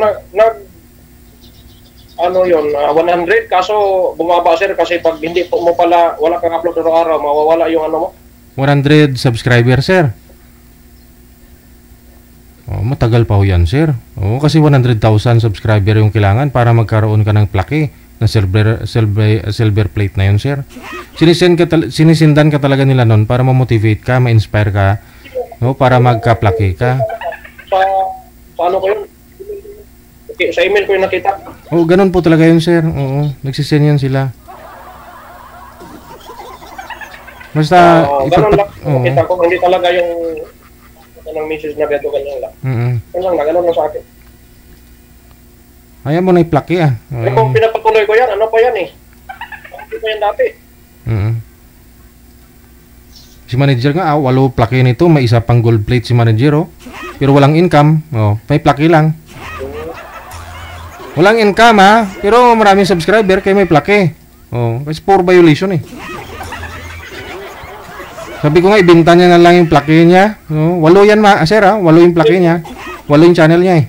100 kaso bumaba, sir, kasi pag hindi mo pala wala kang upload araw-araw, mawawala yung mo. 100 subscriber, sir. Matagal pa ho yan, sir. Kasi 100,000 subscriber yung kailangan para magkaroon ka ng plaki. na silver plate na yun, sir. Sinisendan ka talaga nila nun para ma-motivate ka, ma-inspire ka, no, para magka-plucky ka. Paano ko yun? Okay, sa email ko yung nakita. Oo, ganun po talaga yun, sir. Oo, nagsisend yan sila. Basta, ganun lang. Nakita ko, hindi talaga yung ng message na gato ganyan lang. Ganun lang, ganun lang sa akin. Ayaw mo na i-plucky, ah. Pero kung pinapatuloy ko yan, ano pa yan eh? Ano pa yan dati? Si manager nga, 8 plucky nito, may isa pang gold plate si manager, oh. Pero walang income, oh, may plucky lang. Walang income, ha, pero maraming subscriber kaya may plucky. Oh, kasi poor violation eh. Sabi ko nga, ibenta niya na lang yung plucky niya. Oh, 8 yan, sir, ha, 8 yung plucky niya. 8 yung channel niya eh.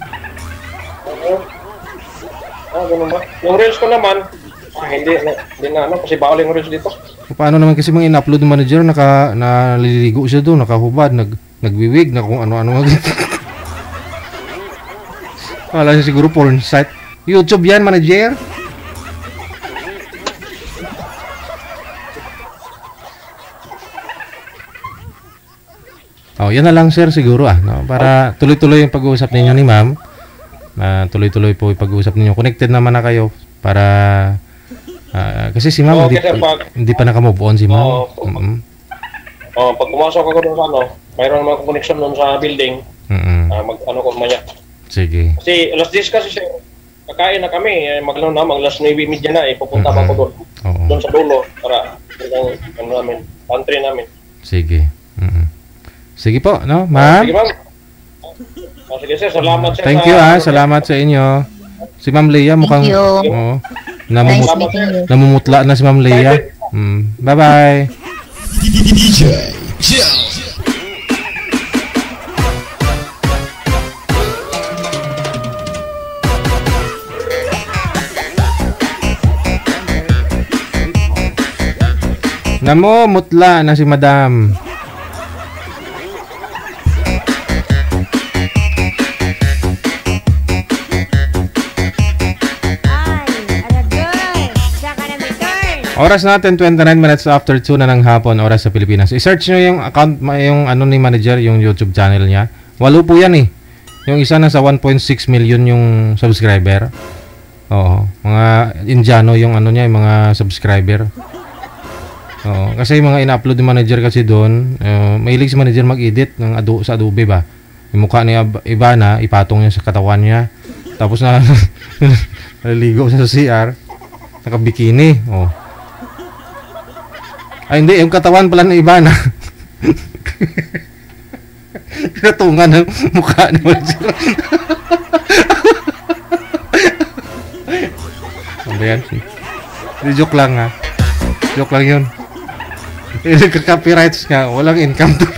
Ganun ba? Yung reels ko naman, hindi na ano, kasi bawal yung reels dito. Paano naman kasi mga in-upload ng manager, naliligo siya doon, nakahubad, nagwiwig, na kung ano-ano. Wala siya siguro porn site. YouTube yan, manager. Oh, yan na lang, sir, siguro, no? Para tuloy-tuloy yung pag-uusap ninyo ni ma'am. Tuloy-tuloy po yung pag-uusap ninyo. Connected naman na kayo para kasi si ma'am hindi pa naka-move on si ma'am. Pag pumasok ako doon sa ano, mayroon naman akong connection doon sa building. Mag-ano ko maya. Sige. Kasi alas 10 kasi siya, kakain na kami, alas 9:30 na pupunta pa ako doon. Doon sa dulo para ano namin, pantry namin. Sige. Sige po, no, ma'am? Sige, ma'am. Sige, sir, salamat sir. Thank you, salamat sa inyo. Si Ma'am Leia mukhang namumutla na si Ma'am Leia. Bye-bye. DJ Jill. Namumutla na si Madam. Oras natin 29 minutes after 2 na ng hapon, oras sa Pilipinas. I-search nyo yung account, yung ano ni manager, yung YouTube channel niya. 8 po yan eh. Yung isa nasa 1.6 million yung subscriber. Oo, mga Indiano yung ano niya, yung mga subscriber. Oo, kasi yung mga ina-upload ni manager kasi doon, mahilig si manager mag-edit ng sa Adobe ba. Yung mukha ni Ivana, ipatong niya sa katawan niya. Tapos na naliligo siya sa CR, naka-bikini. Oh. Ay hindi, yung katawan pala ng Ivana. Pinatungan ng mukha ni manager. Ano yan? Joke lang ha. Joke lang yun. Nagka-copyrights nga, walang income to.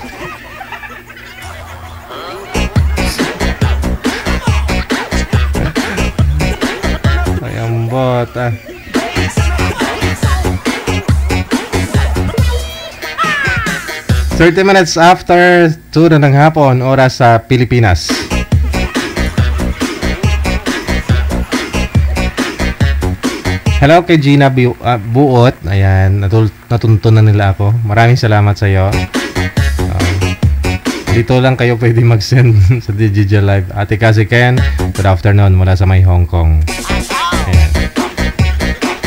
Ay, ambot 30 minutes after 2 na ng hapon, oras sa Pilipinas. Hello kay Gina Buot. Ayan, natunto na nila ako. Maraming salamat sa iyo. Dito lang kayo pwede mag-send sa DJJ Live. Ate Kasi Ken, good afternoon mula sa may Hong Kong. Ayan.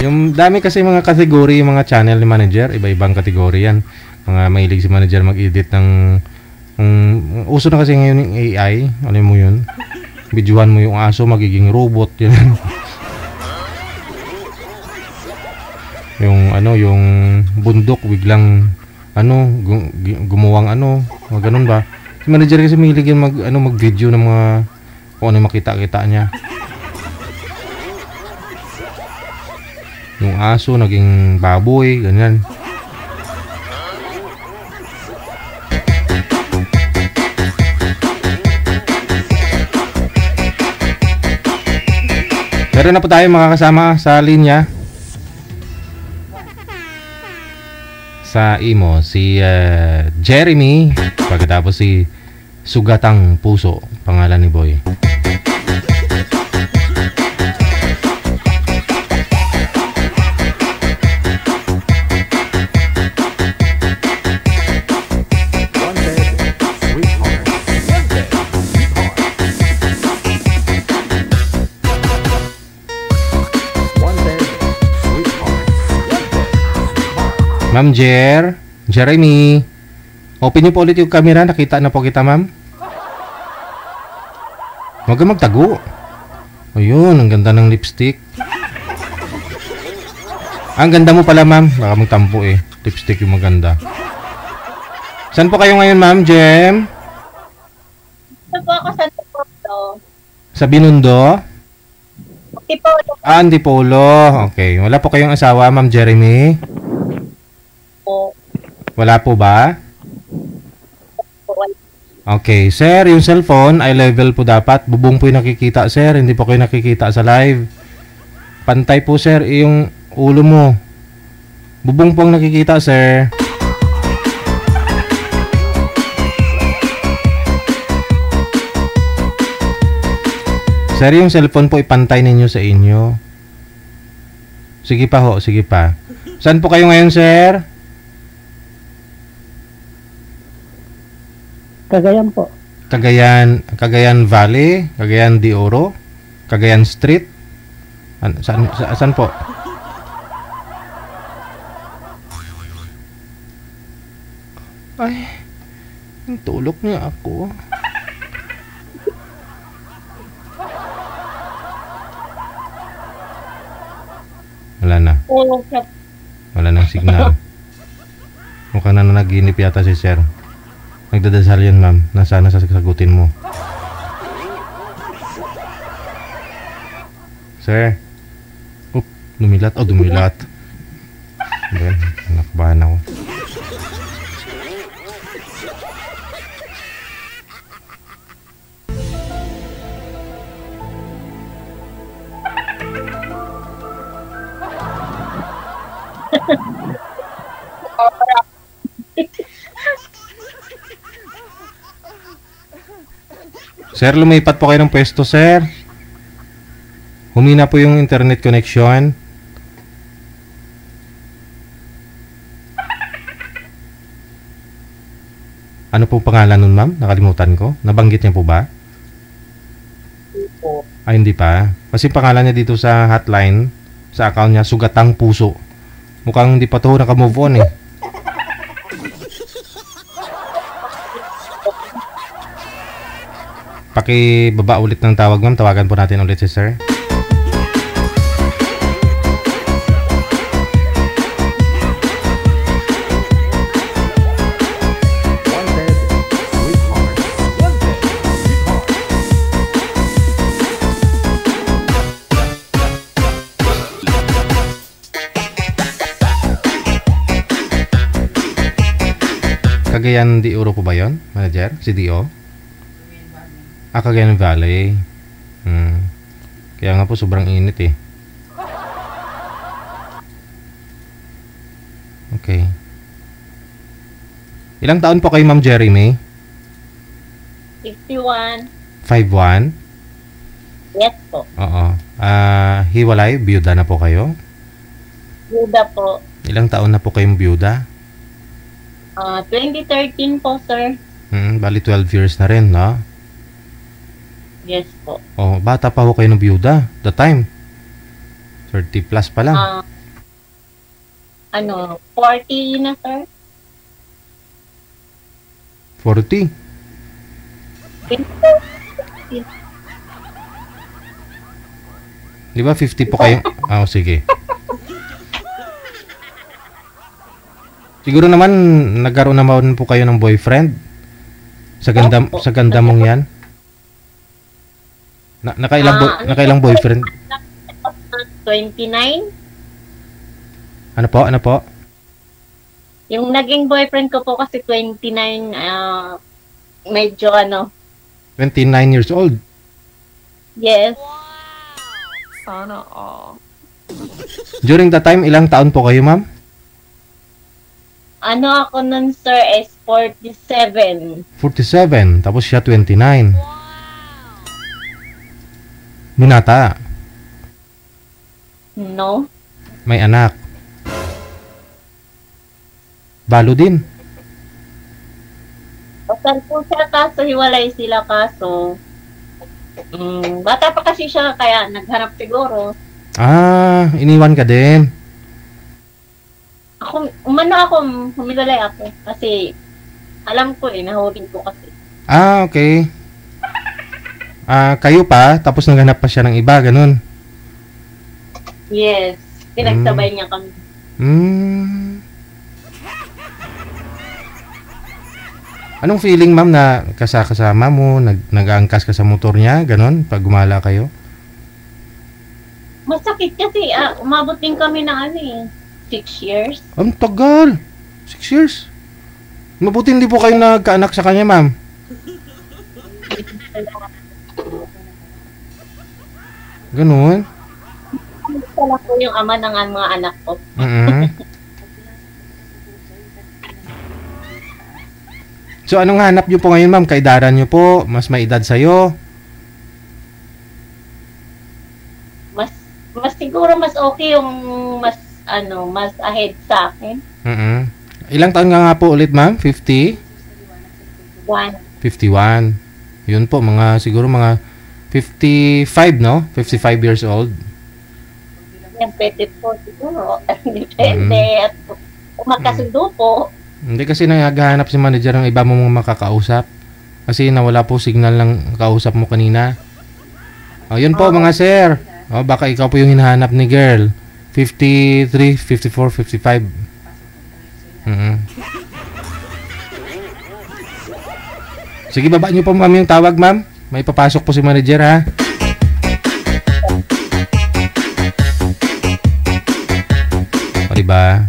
Yung dami kasi mga kategory, mga channel ni manager, iba-ibang kategory yan. Mga mahilig si manager mag-edit ng uso na kasi ngayon yung AI. Alam mo yun? Videohan mo yung aso, magiging robot yun. Yung ano, yung bundok biglang ano, gumuwang ano, ganun ba? Si manager kasi mahilig yan mag-video ng mga kung ano yung makita-kita niya. Yung aso naging baboy, ganyan. Meron na po tayo mga kasama sa linya. Sa imo, si Jeremy, pagkatapos si Sugatang Puso, pangalan ni Boy. Ma'am Jeremy. Open niyo po ulit yung camera. Nakita na po kita, ma'am. Huwag ka magtago. Ayun, ang ganda ng lipstick. Ang ganda mo pala, ma'am. Baka magtampo eh. Lipstick yung maganda. Saan po kayo ngayon, ma'am, Jem? Ito po ako sa Antipolo. Sa Binondo? Antipolo. Antipolo. Okay. Wala po kayong asawa, ma'am Jeremy? Po. Wala po ba? Okay. Sir, yung cellphone, eye level po dapat. Bubong po yung nakikita, sir. Hindi po kayo nakikita sa live. Pantay po, sir, yung ulo mo. Bubong po ang nakikita, sir. Sir, yung cellphone po ipantay ninyo sa inyo. Sige pa ho, sige pa. Saan po kayo ngayon, sir? Cagayan po. Cagayan Valley, Cagayan de Oro, Cagayan Street. Saan po? Ay, ang tulog niya ako. Wala na. Wala nang signal. Mukhang nananaginip yata si sir. Nagdadasal yan, ma'am. Nasana sasagutin mo. Sir. Oop, dumilat. Oh, dumilat. Ayan, nakbahan ako. Sir, lumipat po kayo ng pwesto, sir. Humina po yung internet connection. Ano po pangalan nun, ma'am? Nakalimutan ko. Nabanggit niya po ba? Ay, hindi pa. Kasi pangalan niya dito sa hotline, sa account niya, Sugatang Puso. Mukhang hindi pa to naka-move on eh. Pakibaba ulit ng tawag, ma'am. Tawagan po natin ulit si sir. Cagayan de Oro po ba yun, manager? Si D.O.? Cagayan Valley. Kaya nga po sobrang init eh. Okay. Ilang taon po kayo, ma'am Jeremy? 61. 5'1"? Yes po. Oo. Hiwalay? Biyuda na po kayo? Buda po. Ilang taon na po kayong biyuda? 2013 po, sir. Bali 12 years na rin, no? Yes po. Oh, bata pa ho kayo ng biyuda. The time? 30 plus pa lang. 40 na, sir. 40? Di ba 50 po kayo? Oh, sige. Siguro naman nagkaroon naman po kayo ng boyfriend. Sa ganda mong 'yan. Nakailang boyfriend? 29. Ano po? Yung naging boyfriend ko po kasi 29, medyo 29 years old. Yes. Sana all. During that time, ilang taon po kayo, ma'am? Ako nun, sir, is 47. 47, tapos siya 29. Binata. No? May anak. Balo din. Kasal po siya, kaso hiwalay sila, kaso bata pa kasi siya, kaya nagharap siguro. Iniwan ka din. Humidalay ako. Kasi, alam ko nahuli ko kasi. Ah, okay. Kayo pa, tapos naghanap pa siya ng iba, ganun. Yes. Pinagsabay niya kami. Anong feeling, ma'am, na kasama mo, nag-aangkas ka sa motor niya, ganun, pag gumala kayo? Masakit kasi, umabot din kami ng 6 years. Ang tagal! 6 years? Mabuti hindi po kayo nagkaanak sa kanya, ma'am. Ganun? Wala ko yung ama ng mga anak ko. So, anong hanap nyo po ngayon, ma'am? Kaidaran nyo po? Mas may edad sa'yo? Mas siguro mas okay yung mas ahead sa akin. Ilang taon nga po ulit, ma'am? 50? 51. Yun po, siguro mga 55, no? 55 years old. Yan, pwede po siguro. Depende. At magkasundo po. Hindi kasi naghahanap si manager ng iba mong makakausap. Kasi nawala po signal ng kausap mo kanina. Yun po mga sir. Baka ikaw po yung hinahanap ni girl. 53, 54, 55. Sige, baba nyo po ma'am yung tawag, ma'am. May papasok po si manager, ha? O diba?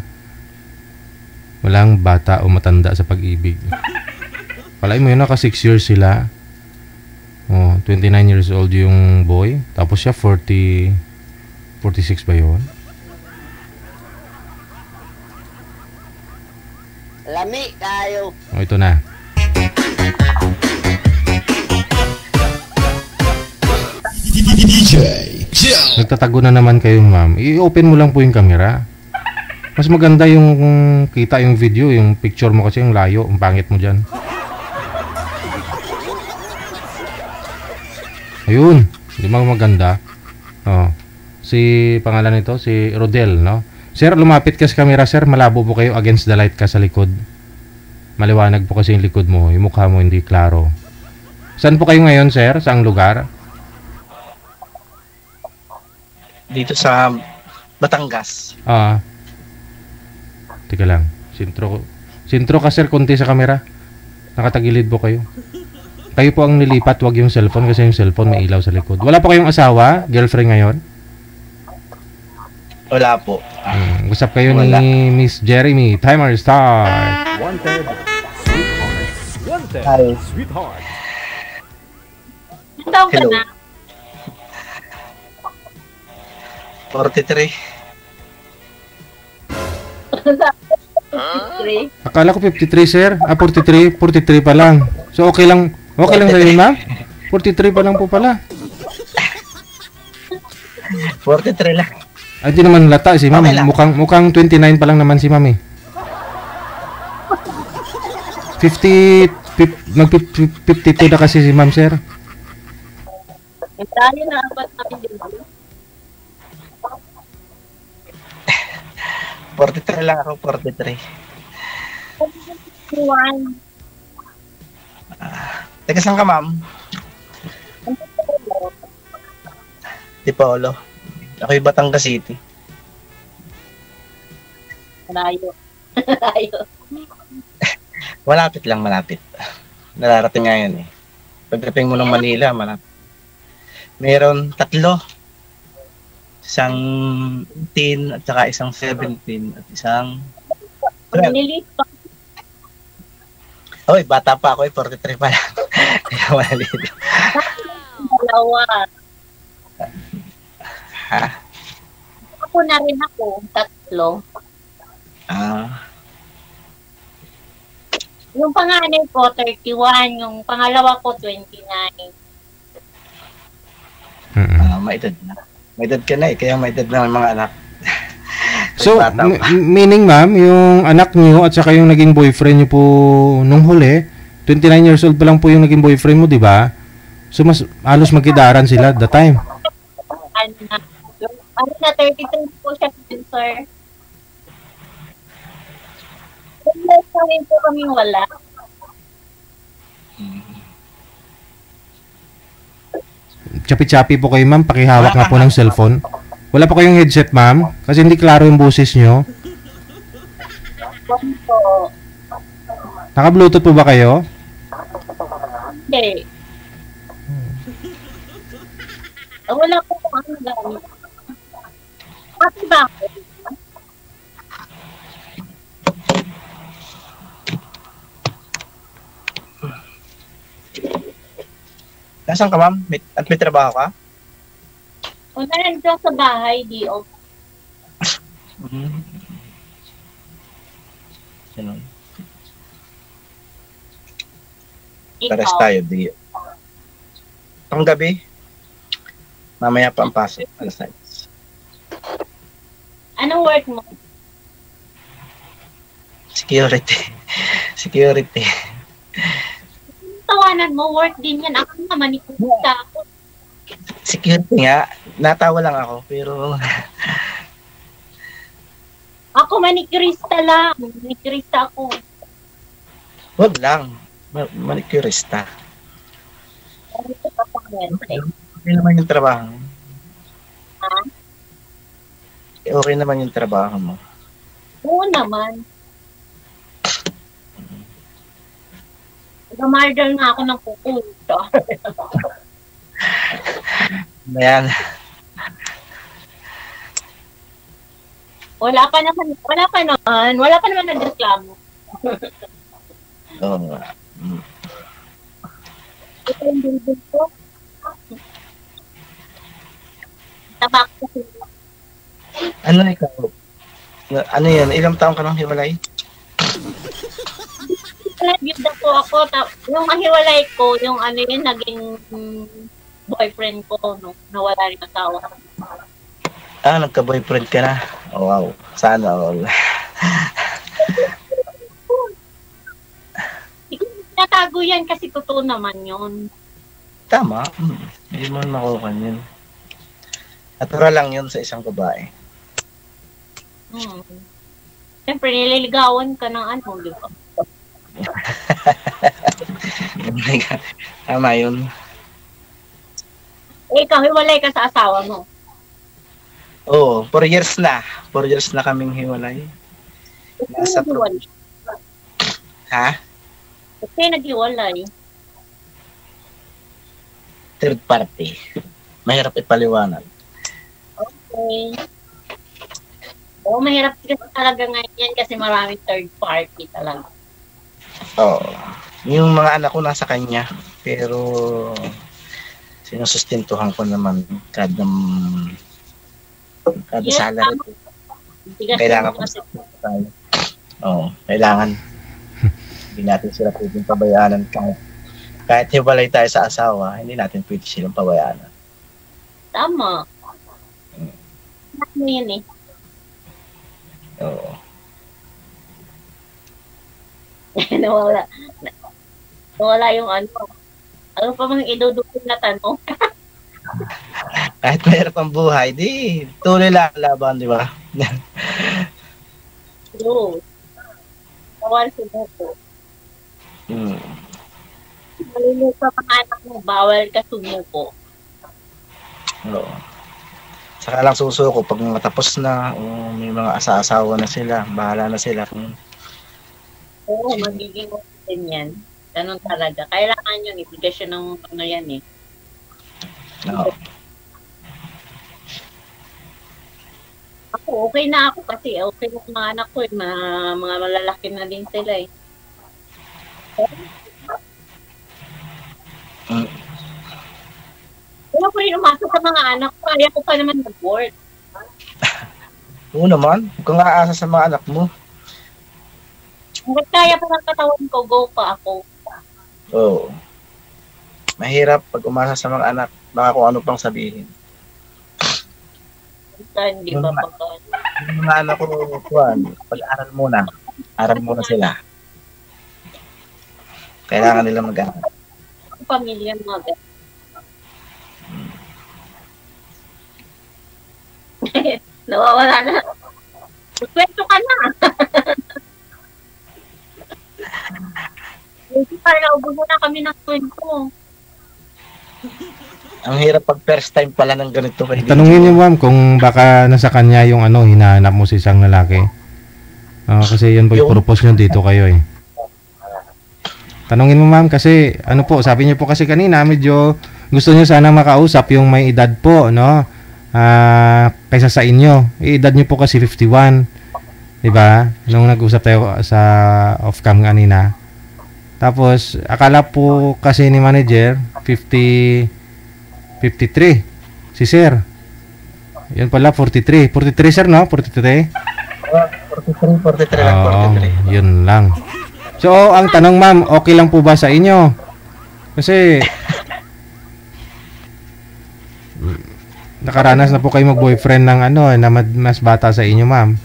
Walang bata o matanda sa pag-ibig. Kalain mo yun, naka 6 years sila. 29 years old yung boy. Tapos siya 46 ba yun? Lami kayo. Ito na. DJ Jel. Nagtatago na naman kayo, ma'am. I-open mo lang po yung camera. Mas maganda yung kita yung video, yung picture mo kasi yung layo, ang pangit mo dyan. Ayun, di ba maganda? Si pangalan nito, si Rodel, no? Sir, lumapit ka sa camera, sir. Malabo po kayo, against the light ka sa likod. Maliwanag po kasi yung likod mo, yung mukha mo hindi klaro. Saan po kayo ngayon, sir? Saang lugar? Dito sa Batangas. Teka lang. Sintro ka, sir, konti sa camera. Nakatagilid po kayo. Kayo po ang nilipat, wag yung cellphone kasi yung cellphone may ilaw sa likod. Wala po kayong asawa, girlfriend ngayon? Wala po. Usap kayo ni Miss Jeremy. Timer start. Wanted, sweetheart. Wanted, Hi. sweetheart. Ang taong ka Hello. na? 43. Akala ko 53, sir. 43. 43 pa lang. So, okay lang sa'yo, ma'am? 43 pa lang po pala. 43 lang. Ay, di naman lata si ma'am. Okay lang. Mukhang 29 pa lang naman si ma'am, eh. 52 na kasi si ma'am, sir. Tayo na apat namin din. 43 lang ako, 43. Teka, saan ka, ma'am? Tipolo. Ako yung Batangas City. Malayo. Malayo. Malapit lang, malapit. Nararating nga yan, eh. Pagdating mo ng Manila, malapit. Meron 3. Isang 18 at saka isang 17 at isang 12. Nililit pa. Oy, bata pa ako, 43 pa lang. Kaya maliit. Dalawa. Ha? Ako na rin ako, 3. Yung panganay ko, 31. Yung pangalawa ko, 29. May edad na. May edad ka na eh, kaya may edad na mga anak. So, meaning, ma'am, yung anak niyo at saka yung naging boyfriend niyo po nung huli, 29 years old pa lang po yung naging boyfriend mo, di ba? So, mas halos magkidaran sila at the time. Ano na, 33 po siya, sir. Kung po kami wala. Chapi-chapi po kayo, ma'am. Pakihawak nga po ng cellphone. Wala po kayong headset, ma'am? Kasi hindi klaro yung boses nyo. Po. Naka-bluetooth po ba kayo? Hindi. Wala po kung ano gamit. Kasi bakit? Nasaan ka, ma'am? At may trabaho ka? Kung nandito sa bahay, di off. Ganun. Pares Ikaw. tayo, di. Ang gabi, mamaya pa ang pasok. Alas 6. Anong work mo? Security. Security. Tawanan mo, work din yan. Ako naman, ikuta ako. Security nga. Natawa lang ako, pero Ako manicurista lang. Manicurista ako. wag lang. Manicurista. Okay naman yung trabaho. Ha? Okay naman yung trabaho mo. Oo naman. Namardal nga ako ng pupunta. Ayan. Wala pa naman nagreklamo. Oo nga. Ito yung building ko. Tabak ko. Ano ikaw? Ano yan? Ilang taong ka nang hiwalay? Nag-build po ako. Yung mahiwalay ko, yung ano yun, naging boyfriend ko nung nawala rin asawa. Nagka-boyfriend ka na? Oh, wow. Sana all. Hindi ko natago yan kasi totoo naman yun. Tama. Hindi mo makukuha yun. Natural lang yun sa isang babae. Siyempre, nililigawan ka ng ano, di ba? Tama yun. Ikaw, hiwalay ka sa asawa mo. Oo, 4 years na. 4 years na kaming hiwalay. Nasa Naghiwalay. Ha? Kasi naghiwalay. Third party. Mahirap ipaliwanag. Okay. Oo, mahirap kasi talaga ngayon yan kasi maraming third party talaga. Oo. Yung mga anak ko nasa kanya. Pero sinusustentuhan ko naman kada Yes, salary ko. Bigas Kailangan mo ko kasi. tayo. Oo, kailangan. Hindi natin sila pwedeng pabayaanan kahit hiwalay tayo sa asawa, hindi natin pwede silang pabayaanan. Tama. Ano yun eh. Oo. Nawala yung ano. Ano pa mga idudukot na tanong? Kahit mahirap ang buhay, di tuloy lang laban, di ba? True. Bawal sumuko. Maliliit sa mga anak mo, bawal ka sumuko. Oo. Saka lang susuko pag matapos na, o may mga asa-asawa na sila, bahala na sila. Oo, magiging din yan. Ganun talaga. Kailangan yun, ibigay ng ano yan eh. Oo. Ako, okay na ako kasi okay na mga anak ko eh. Mga malalaki na din sila eh. Kaya ko rin umasok sa mga anak ko. Kaya ko pa naman mag-work. Oo naman, huwag kang aasa sa mga anak mo. Hanggat kaya pa ng katawan ko, go pa ako. Oo. Mahirap pag umasa sa mga anak, baka kung ano pang sabihin. Hindi ba pa ba? Yung mga anak ko, Juan, pag-aral muna. Aral muna sila. Kailangan nila mag-aral. Ang pamilya mga ganun. Nawawala na. Kwento ka na. Kaya ubusan na kami ng kwento. Ang hirap pag first time pala ng ganito. Tanungin niyo ma'am kung baka nasa kanya yung ano, hinahanap mo si isang lalaki. Kasi yun po yung purpose nyo dito kayo eh. Tanungin mo ma'am kasi ano po, sabi niyo po kasi kanina medyo gusto niyo sana makausap yung may edad po, no? Kaysa sa inyo. Edad niyo po kasi 51. 'Di ba? Nung nag-usap tayo sa off-cam kanina. Tapos akala po kasi ni manager 53 si sir. Yan pala 43. 43 sir, no? 43. 43 lang, 43. Yun lang. So, ang tanong ma'am, okay lang po ba sa inyo? Kasi nakaranas na po kayo mag-boyfriend ng ano, na mas bata sa inyo, ma'am.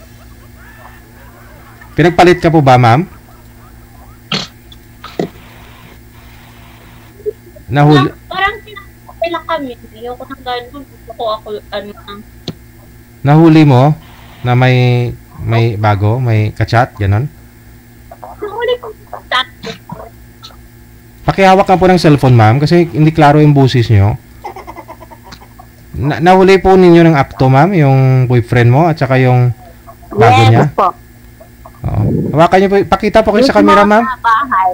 Pinagpalit ka po ba, ma'am? Nahuli. Parang pinakapay lang kami. Ayoko nang gano'n. Gusto ko ako, Nahuli mo na may bago, may kachat, ganon? Nahuli ko chat. Pakihawak ka po ng cellphone, ma'am, kasi hindi klaro yung boses nyo. Nahuli po ninyo ng apto, ma'am, yung boyfriend mo at saka yung bago niya? Yes po. Oo. Hawakan nyo po, pakita po kayo sa camera, ma'am. Mismo sa bahay.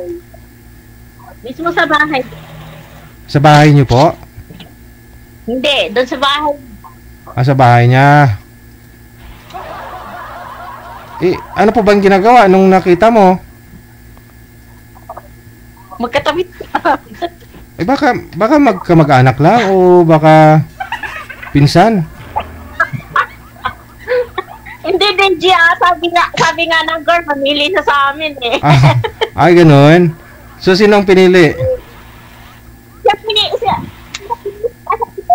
Mismo sa bahay. Sa bahay nyo po? Hindi, doon sa bahay. Sa bahay niya. Ano po bang ginagawa nung nakita mo? Magkatabit ka. Baka magkamag-anak lang o baka pinsan? Hindi din, Gia. Sabi nga ng girl, mamili na sa amin eh. Ay, ganun. So, sinong pinili?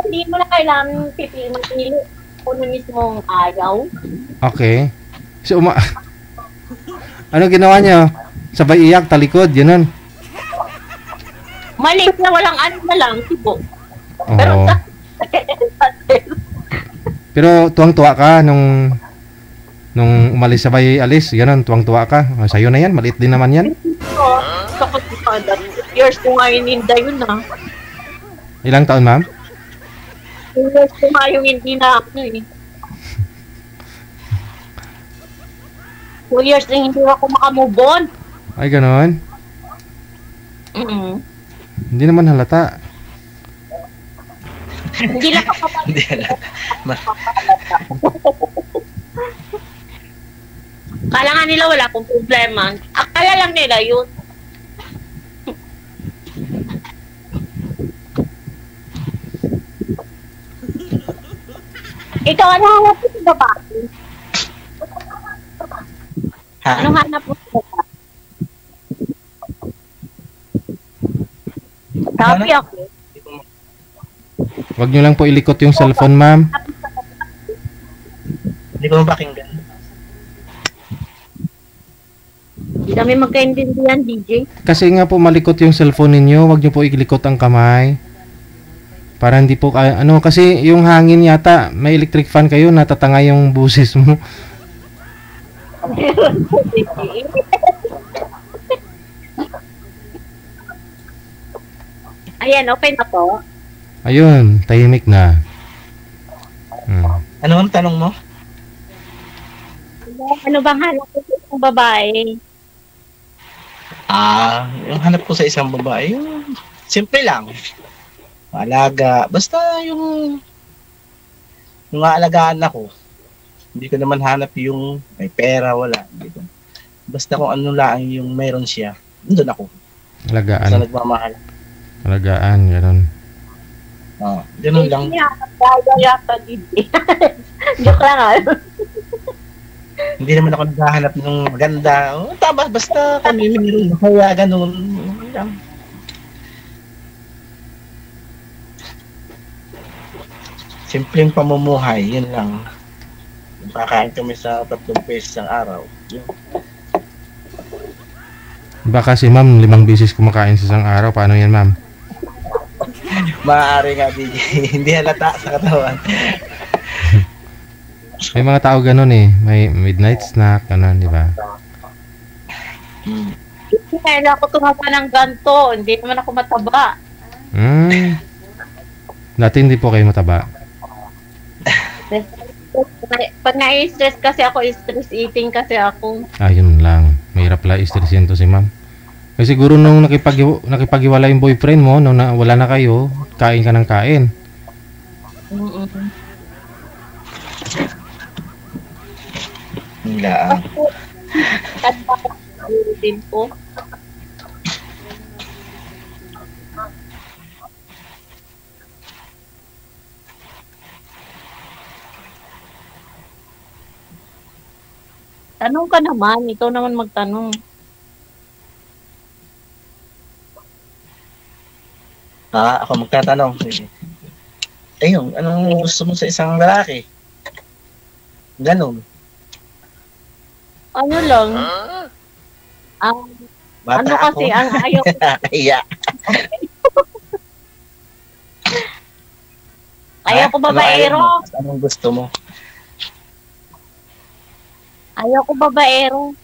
Hindi mo na kailangan magpili. Kung mismong ayaw. Okay. So, ano ginawa niya? Sabay iyak, talikod, yun. Maliit na walang ano na lang, sibo. Oo. Pero tuwang-tuwa ka nung umalis, sabay alis, gano'n, tuwang-tuwa ka. Sa'yo na yan, maliit din naman yan. Oo. Sakot ka. Years ko nga ininda yun na. Ilang taon, ma'am? Years ko nga yung hindi na ako eh. 2 years na hindi ako makamove on. Ay, gano'n? Hindi naman halata. Hindi lang ako Akala nga nila wala akong problema. Akala lang nila yun. Ikaw, ano hanap mo sa babae? Anong hanap mo sa babae? Sabi ako. Wag nyo lang po ilikot yung cellphone, ma'am. Hindi ko mapakinggan. Hindi kami magkaintindihan, DJ. Kasi nga po malikot yung cellphone ninyo, wag nyo po ilikot ang kamay. Para hindi po ano, kasi yung hangin yata, may electric fan kayo, natatanga yung busis mo. Ayan, okay na po. Ayun, tahimik na. Ano ang tanong mo? Ano bang hanap ko sa isang babae? Yung hanap ko sa isang babae, yung simple lang. Alaga, basta yung aalagaan ako. Hindi ko naman hanap yung may pera, wala. Basta kung ano lang yung meron siya, nandun ako. Alagaan. Basta nagmamahal. Alagaan, gano'n. Ganun lang. Joke lang Hindi naman ako naghahanap ng maganda. Tama, basta kami meron. Kaya ganun. Simpleng pamumuhay, yun lang. Kakain kami sa 3 beses ang araw. Yun. Baka si ma'am 5 beses kumakain sa isang araw. Paano yan, ma'am? Maaari nga, DJ. Hindi halata sa katawan. May mga tao ganun eh. May midnight snack, ganun, di ba? Kaya ako tumaba ng ganto. Hindi naman ako mataba. Dati hindi po kayo mataba. Pag na-stress kasi ako, stress eating kasi ako. Ayun lang. Mahirap pala i-stressin to si ma'am. Kasi siguro nung nakipag-iwala yung boyfriend mo, nung wala na kayo, kain ka ng kain. Wala. Din po. Tanong ka naman, ikaw naman magtanong. Ako magtatanong. Ayun, anong gusto mo sa isang lalaki? Ganon. Ano lang? Bata ano kasi, ako. ang ayaw ko. Iya. Ayaw ko babaero. Anong gusto mo? Ayaw ko babaero.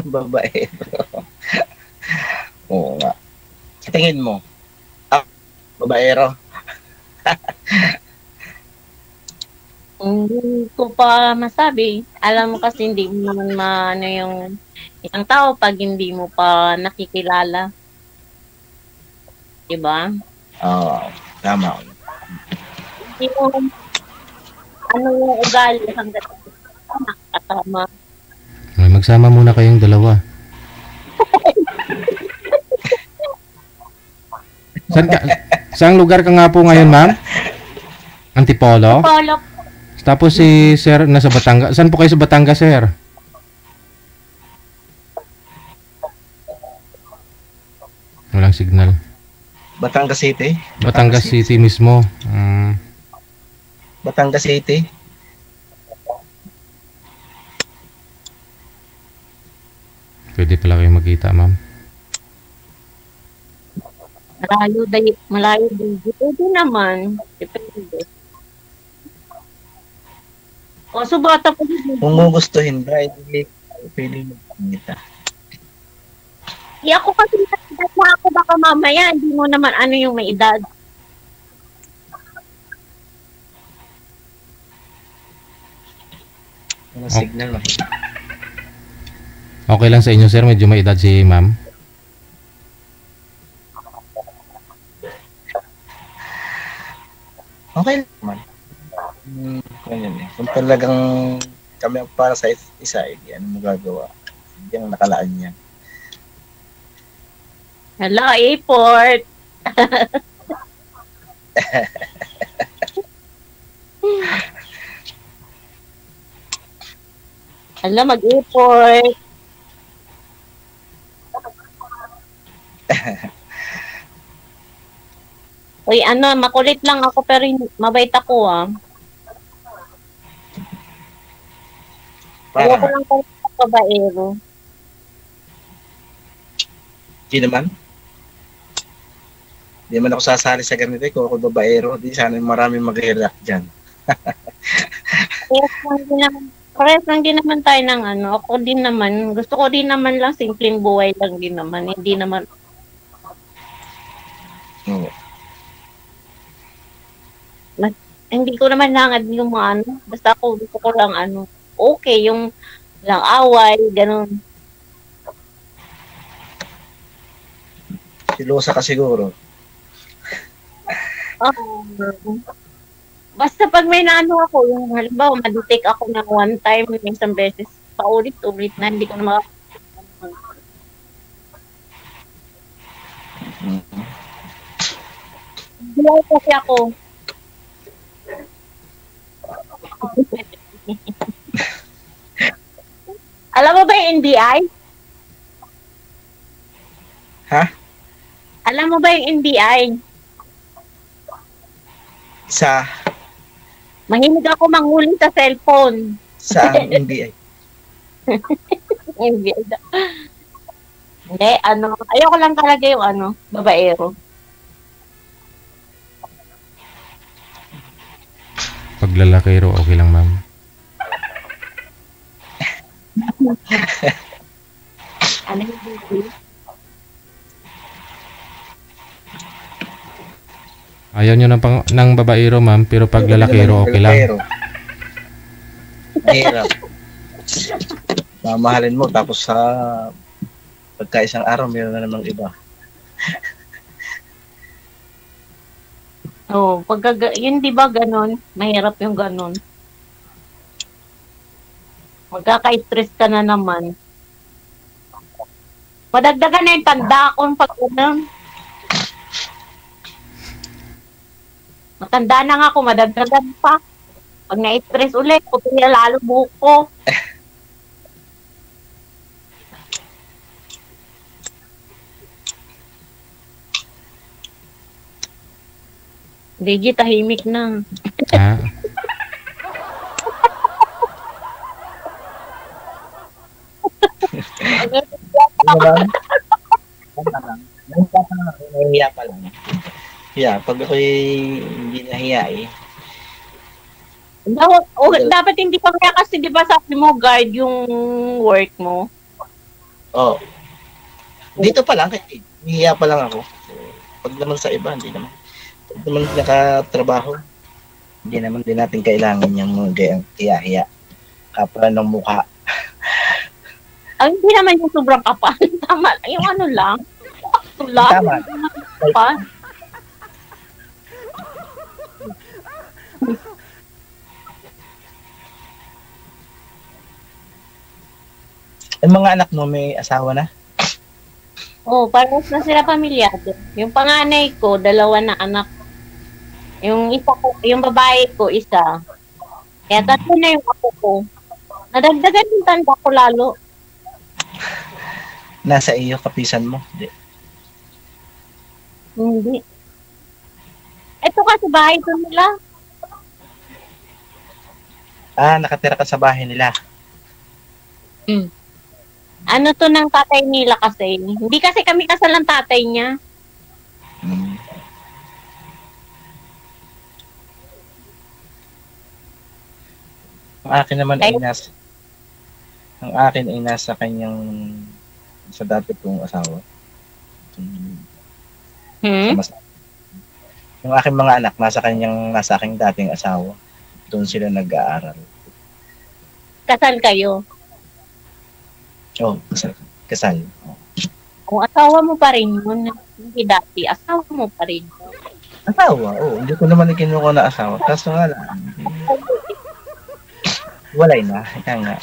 Babaero. Oo nga. Sa tingin mo, babaero? Hindi ko pa masabi. Alam mo kasi hindi mo naman maano yung isang tao pag hindi mo pa nakikilala. Diba? Oo, tama. Hindi mo ano yung ugali hanggat nakakasama. Ay, magsama muna kayong dalawa. Saan lugar ka nga po ngayon, ma'am? Antipolo? Antipolo. Tapos si sir nasa Batangas. Saan po kayo sa Batangas, sir? Walang signal. Batangas City? Batangas City mismo. Batangas City? Pwede pala kayo magkita, ma'am. Malayo din. Pwede naman. Depende. O, subata po din. Kung gugustuhin ba, hindi pwede magkita. Ako kasi na ako baka mamaya, hindi mo naman ano yung may edad. Ano signal mo? Okay lang sa inyo, sir. Medyo may edad si ma'am. Okay naman. Ganyan eh. Kung talagang kami ang para sa isa, ano mo gagawa? Hindi ang nakalaan niya. Hello, airport! Hello, mag-airport! Uy, makulit lang ako pero mabait ako Ayoko lang kayo sa babaero. Di naman? Di naman ako sasali sa ganito kung ako babaero. Di sana maraming mag-react dyan. Parehas lang din naman tayo ng Ako din naman. Gusto ko din naman lang simpleng buhay lang din naman. Hindi naman. Oo. Hindi ko naman langad yung basta ako gusto ko lang okay, yung lang away, ganun. Silosa ka siguro. Basta pag may ako, yung halimbawa, madetect ako ng one time, isang beses, paulit-ulit na, hindi ko na Hindi kasi ako. Alam mo ba yung NBI? Ha? Alam mo ba yung NBI? Mahilig ako manghuli sa cellphone. Sa NBI? NBI da. Hindi, ayoko lang talaga yung babaero. Pag lalakero, okay lang, ma'am. Ano yung baby? Ayaw nyo ng babaero, ma'am, pero pag lalakero, okay lang. Hirap. Mamahalin mo, tapos sa pagka isang araw, mayroon na namang iba. Oo, yun di ba ganon? Mahirap yung ganon. Magkaka-stress ka na naman. Madagdagan na yung tanda kung pag unang. Matanda na nga ako, madagdagan pa. Pag na-stress ulit, puti na lalo buhok ko. Digi, tahimik na. Ah. Nahihiya pa lang. Yeah, pag ako'y hindi nahiya eh. Dapat hindi pa kaya kasi di ba sabi mo guard yung work mo? Oh. Dito pa lang, nahihiya pa lang ako. Pag naman sa iba, hindi naman. Pag naman nakatrabaho, hindi naman din natin kailangan yung mga hiya-hiya. Kapal ng mukha. Ang hindi naman yung sobrang kapal. Tama, yung ano lang. Tama. Kapal. Ang mga anak mo may asawa na? Oo, parehas na sila pamilyado. Yung panganay ko, 2 na anak. Yung babae ko, 1. Kaya 3 na yung ako ko. Nadagdagan yung tanda ko lalo. Nasa iyo, kapisan mo? Hindi. Ito kasi bahay ko nila. Ah, nakatira ka sa bahay nila. Ano to ng tatay nila kasi. Hindi kasi kami kasal ng tatay niya. Ang akin naman ay nasa kanyang sa dati kong asawa. Yung aking mga anak nasa aking dating asawa. Doon sila nag-aaral. Kasal kayo? Oh, kasal. Kung asawa mo pa rin yun, hindi dati, asawa mo pa rin. Asawa? Oo, hindi ko naman ikinuha na asawa. Kaso nga lang. Walay na. Kaya nga.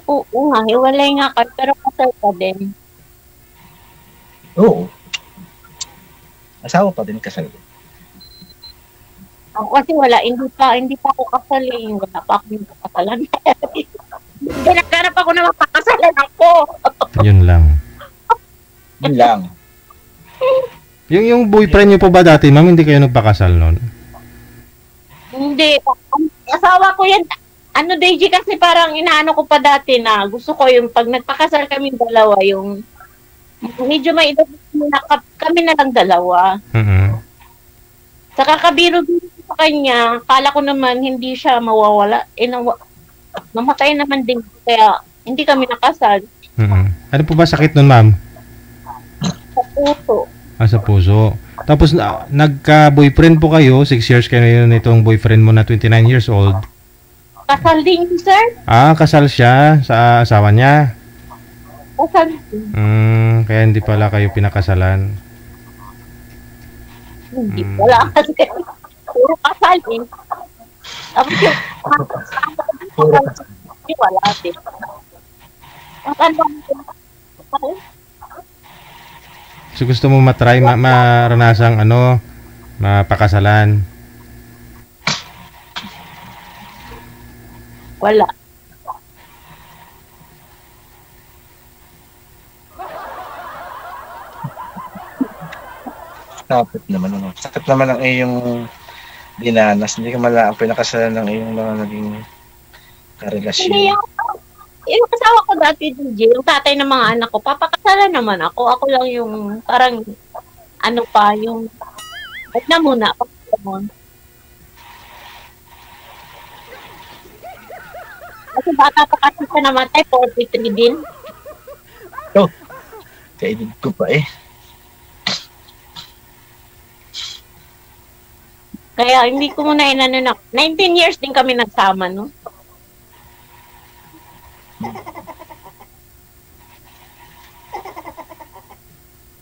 Oo nga, hiwalay nga ka, pero kasal pa din. Oo. Asawa pa din, kasal din. Ako kasi hindi pa ako kasal eh. Wala pa ako yung kasalan. Naghanap ako na magpakasalan ako. Yun lang. Yun lang. Yung boyfriend niyo po ba dati, ma'am, hindi kayo nagpakasal noon? Hindi. Asawa ko yan. Ano, Deji, kasi parang inaano ko pa dati na gusto ko yung pag nagpakasal kami dalawa, yung medyo may edad na kami na lang dalawa. Sa kakabiro-biro sa kanya, kala ko naman hindi siya mawawala. Namatay naman din, kaya hindi kami nakasal. Ano po ba sakit nun, ma'am? Sa puso. Sa puso. Tapos nagka-boyfriend po kayo, 6 years kayo nitong boyfriend mo na 29 years old. Kasal din, sir? Kasal siya sa asawa niya. Kasal din. Kaya hindi pala kayo pinakasalan. Hindi, wala kasi. Puro kasal din. Tapos yung wala din. So gusto mo matry, maranasang mapakasalan? Wala. Sakit naman ano. Sakit naman ang iyong dinanas. Hindi ka mala ang pinakasalan ng iyong mga naging karelasyon. Hindi yung asawa ko dati, DJ, yung tatay ng mga anak ko, papakasalan naman ako. Ako lang yung parang yung wag na muna. Kasi bata pa kasi siya namatay, 43 din. Oh, kaedad ko pa eh. Kaya hindi ko muna inano na. 19 years din kami nagsama, no?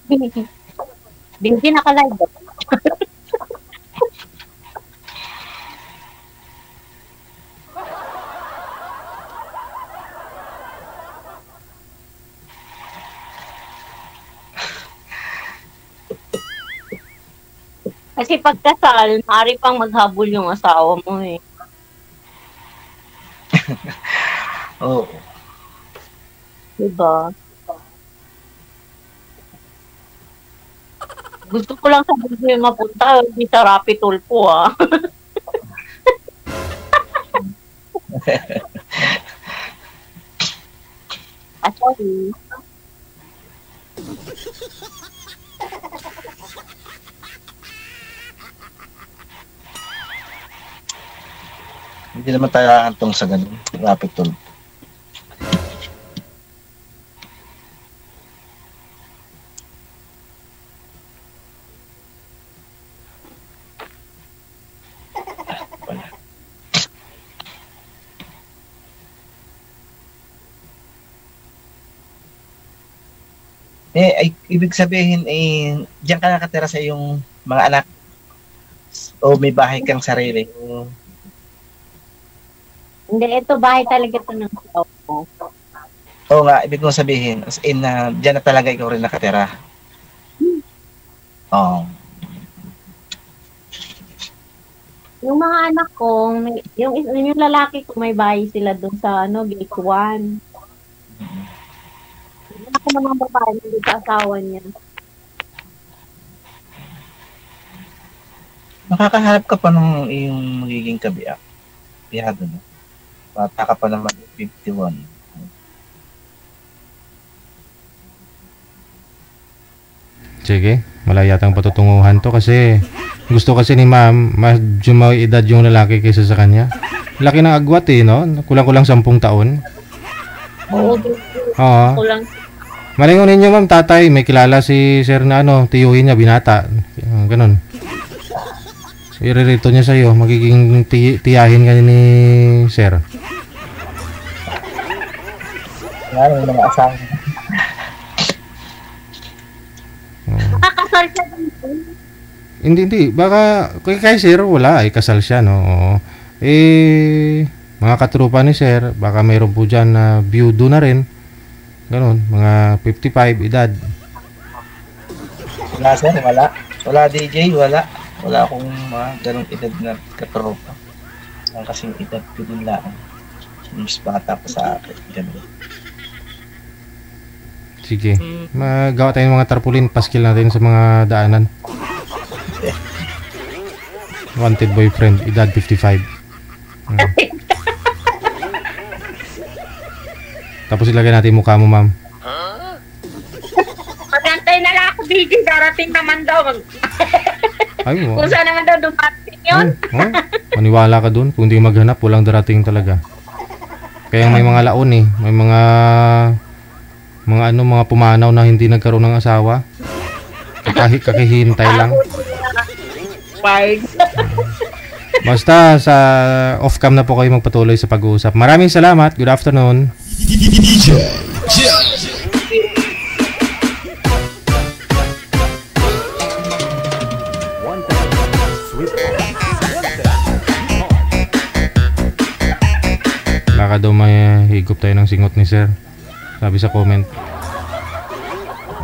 Hindi naka-live. Kasi pagkasal, maaari pang maghabol yung asawa mo eh. Oo. Diba? Gusto ko lang sa buhay mapunta, hindi sa Rapid Tulpo ah. Sorry. Hindi naman tayo aantong sa ganun. Rapid Tulpo. Ay, ibig sabihin, diyan ka nakatira sa iyong mga anak? O may bahay kang sarili? Hindi, ito bahay talaga ito ng tao ko. Oo nga, ibig kong sabihin, as in, diyan na talaga ikaw rin nakatira. Oo. Yung mga anak ko, yung lalaki ko, may bahay sila doon sa Gate 1. Ako naman babae, hindi sa asawa niya. Makakaharap ka pa ng iyong magiging kabiyak. Biyado, no? Bata ka pa naman, 51. Sige, wala yatang patutunguhan to kasi gusto kasi ni ma'am, medyo may edad yung lalaki kaysa sa kanya. Laki ng agwat eh, no? Kulang-kulang 10 taon. Oo, kulang. Malingon ninyo ma'am, tatay, may kilala si sir na tiyuhin niya, binata. Ganon. Iririto niya sa'yo, magiging tiyahin ka ni sir. Wala yung mga asawa. Nakakasal siya dito. Hindi. Baka kay sir, wala. Kasal siya, no? Oo. Mga katrupa ni sir, baka mayroon po dyan na byudo na rin. Ganon, mga 55 edad. Wala sir, wala. Wala DJ, wala. Wala akong mga ganong edad na katropa. Ang kasing edad ko din lang. Mas bata pa sa akin. Ganun. Sige, magawa tayo ng mga tarpaulin, paskil natin sa mga daanan. Wanted boyfriend, edad 55. Tapos ilagay natin mukha mo, ma'am. Magantay na lang ako, DJ. Darating naman daw. Ay, Kung saan naman daw dumating yun. Maniwala ka dun. Kung di maghanap, walang darating talaga. Kaya may mga laon eh. May mga pumanaw na hindi nagkaroon ng asawa. Kakihintay lang. Basta sa off-cam na po kayo magpatuloy sa pag-uusap. Maraming salamat. Good afternoon. DJ Jel. Baka daw may higop tayo ng singot ni sir. Sabi sa comment.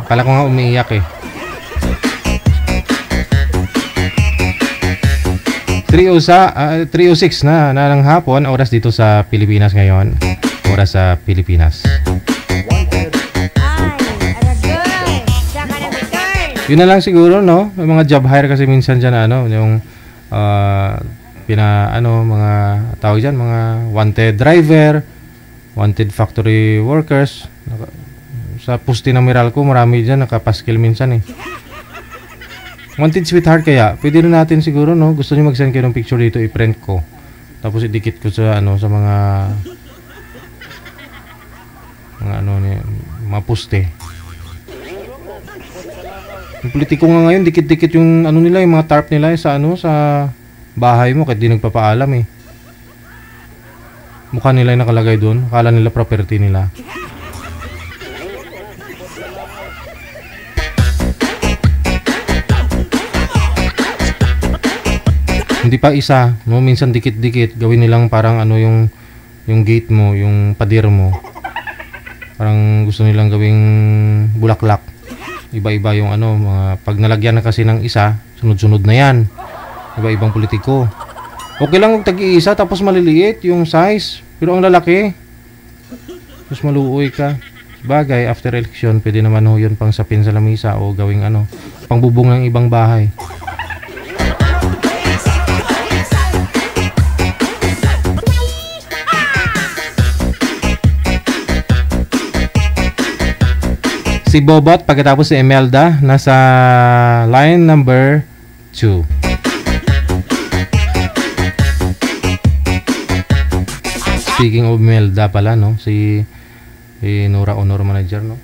Akala ko nga umiiyak eh. 3:06 na ng hapon, oras dito sa Pilipinas ngayon. Oras sa Pilipinas. Yun na lang siguro, no? May mga job hire kasi minsan dyan na yung mga tawag dyan, mga wanted driver, wanted factory workers. Sa pusti ng Meralco, marami dyan nakapaskil minsan eh. Wanted sweetheart kaya, pwede rin natin siguro, no? Gusto niyo mag-send kayo ng picture dito, i-print ko. Tapos idikit ko sa sa mga mga poste. Yung politiko nga ngayon, dikit-dikit yung nila, yung mga tarp nila sa sa bahay mo kahit di nagpapaalam eh. Mukha nila yung nakalagay doon. Akala nila property nila. Hindi pa isa, no? Minsan dikit-dikit gawin nilang parang yung gate mo, yung pader mo. Parang gusto nilang gawing bulaklak. Iba-iba yung mga pag nalagyan na kasi ng isa, sunod-sunod na yan. Iba-ibang politiko. Okay lang tag-iisa tapos maliliit yung size, pero ang lalaki. Tapos maluoy ka. Bagay, after election, pwede naman yun pang sapin sa lamisa o gawing pangbubong ng ibang bahay. Si Bobot, pagkatapos si Imelda, nasa line number 2. Speaking of Imelda pala, no? Si Nora Honor Manager, no?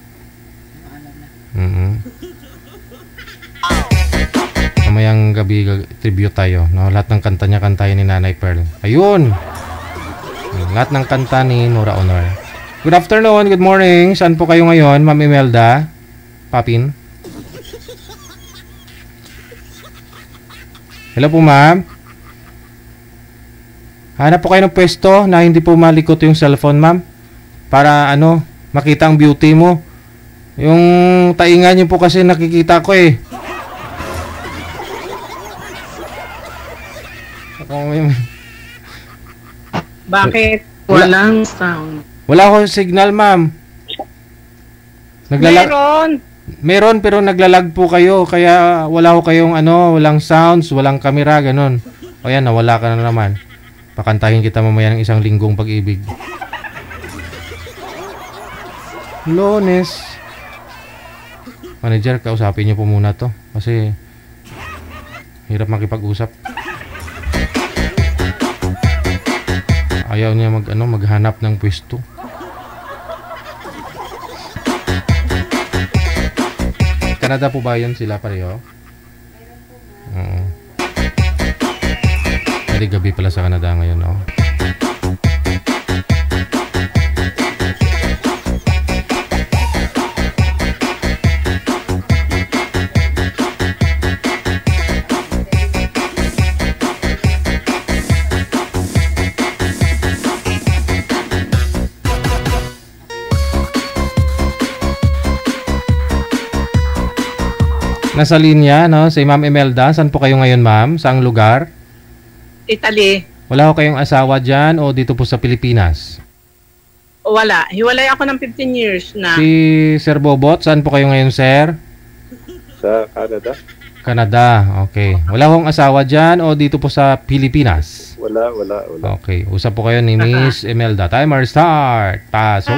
Mamayang gabi tribute tayo, no? Lahat ng kanta niya kantahin ni Nanay Pearl. Ayun! Lahat ng kanta ni Nora Honor. Good afternoon, good morning. Saan po kayo ngayon, Ma'am Imelda? Papin? Hello po, ma'am. Hanap po kayo ng pwesto na hindi po malikot yung cellphone, ma'am. Para makita ang beauty mo. Yung tainga niyo po kasi nakikita ko eh. Bakit walang sound? Wala akong signal, ma'am. Meron pero naglalag po kayo kaya wala ko kayong walang sounds, walang camera, ganun. O yan, nawala ka na naman. Pakantahin kita mamaya ng isang linggong pag-ibig. Lones. Manager, kausapin niyo po muna to kasi hirap makipag-usap. Ayaw niya maghanap ng pwesto. Canada po ba yun sila pareho? Oo. Hindi gabi pala sa Canada ngayon, no? Nasa linya, no? Si Ma'am Imelda. Saan po kayo ngayon, ma'am? Saang lugar? Italy. Wala ko kayong asawa dyan o dito po sa Pilipinas? Wala. Hiwalay ako ng 15 years na. Si Sir Bobot, saan po kayo ngayon, sir? Sa Canada. Canada, okay. Wala kong asawa dyan o dito po sa Pilipinas? Wala. Okay. Usap po kayo ni Miss Imelda. Timer start. Paso.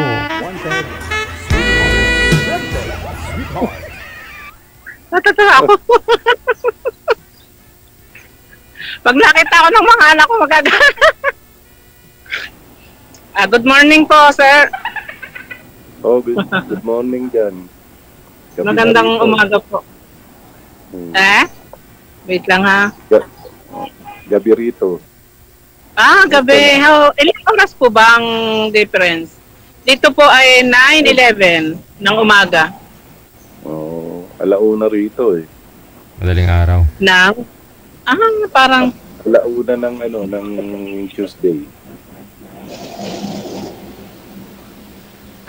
Natatawa ako. Pag nakita ako ng mga anak ko, good morning po, sir. Oh, good morning dyan. Magandang umaga po. Wait lang ha. Gabi rito. Gabi. Ilang oras po ba ang difference? Dito po ay 9:11 ng umaga. Alauna rito eh. Madaling araw. Parang alauna ng Tuesday.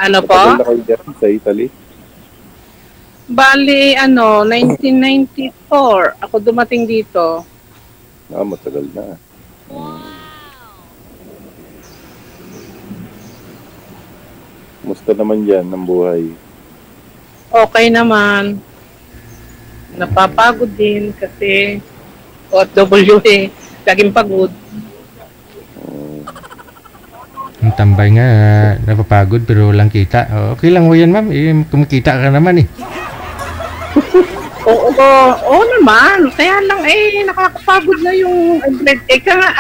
Ano po? Matagal na kayo dyan sa Italy? Bali, 1994 ako dumating dito. Matagal na. Musta naman dyan ang buhay? Okay naman. Napapagod din kasi OFW eh. Laging pagod. Ang tambay nga, napapagod pero walang kita. Okay lang ho yan, ma'am. Kumikita ka naman eh. Oo naman. Kaya lang nakakapagod na yung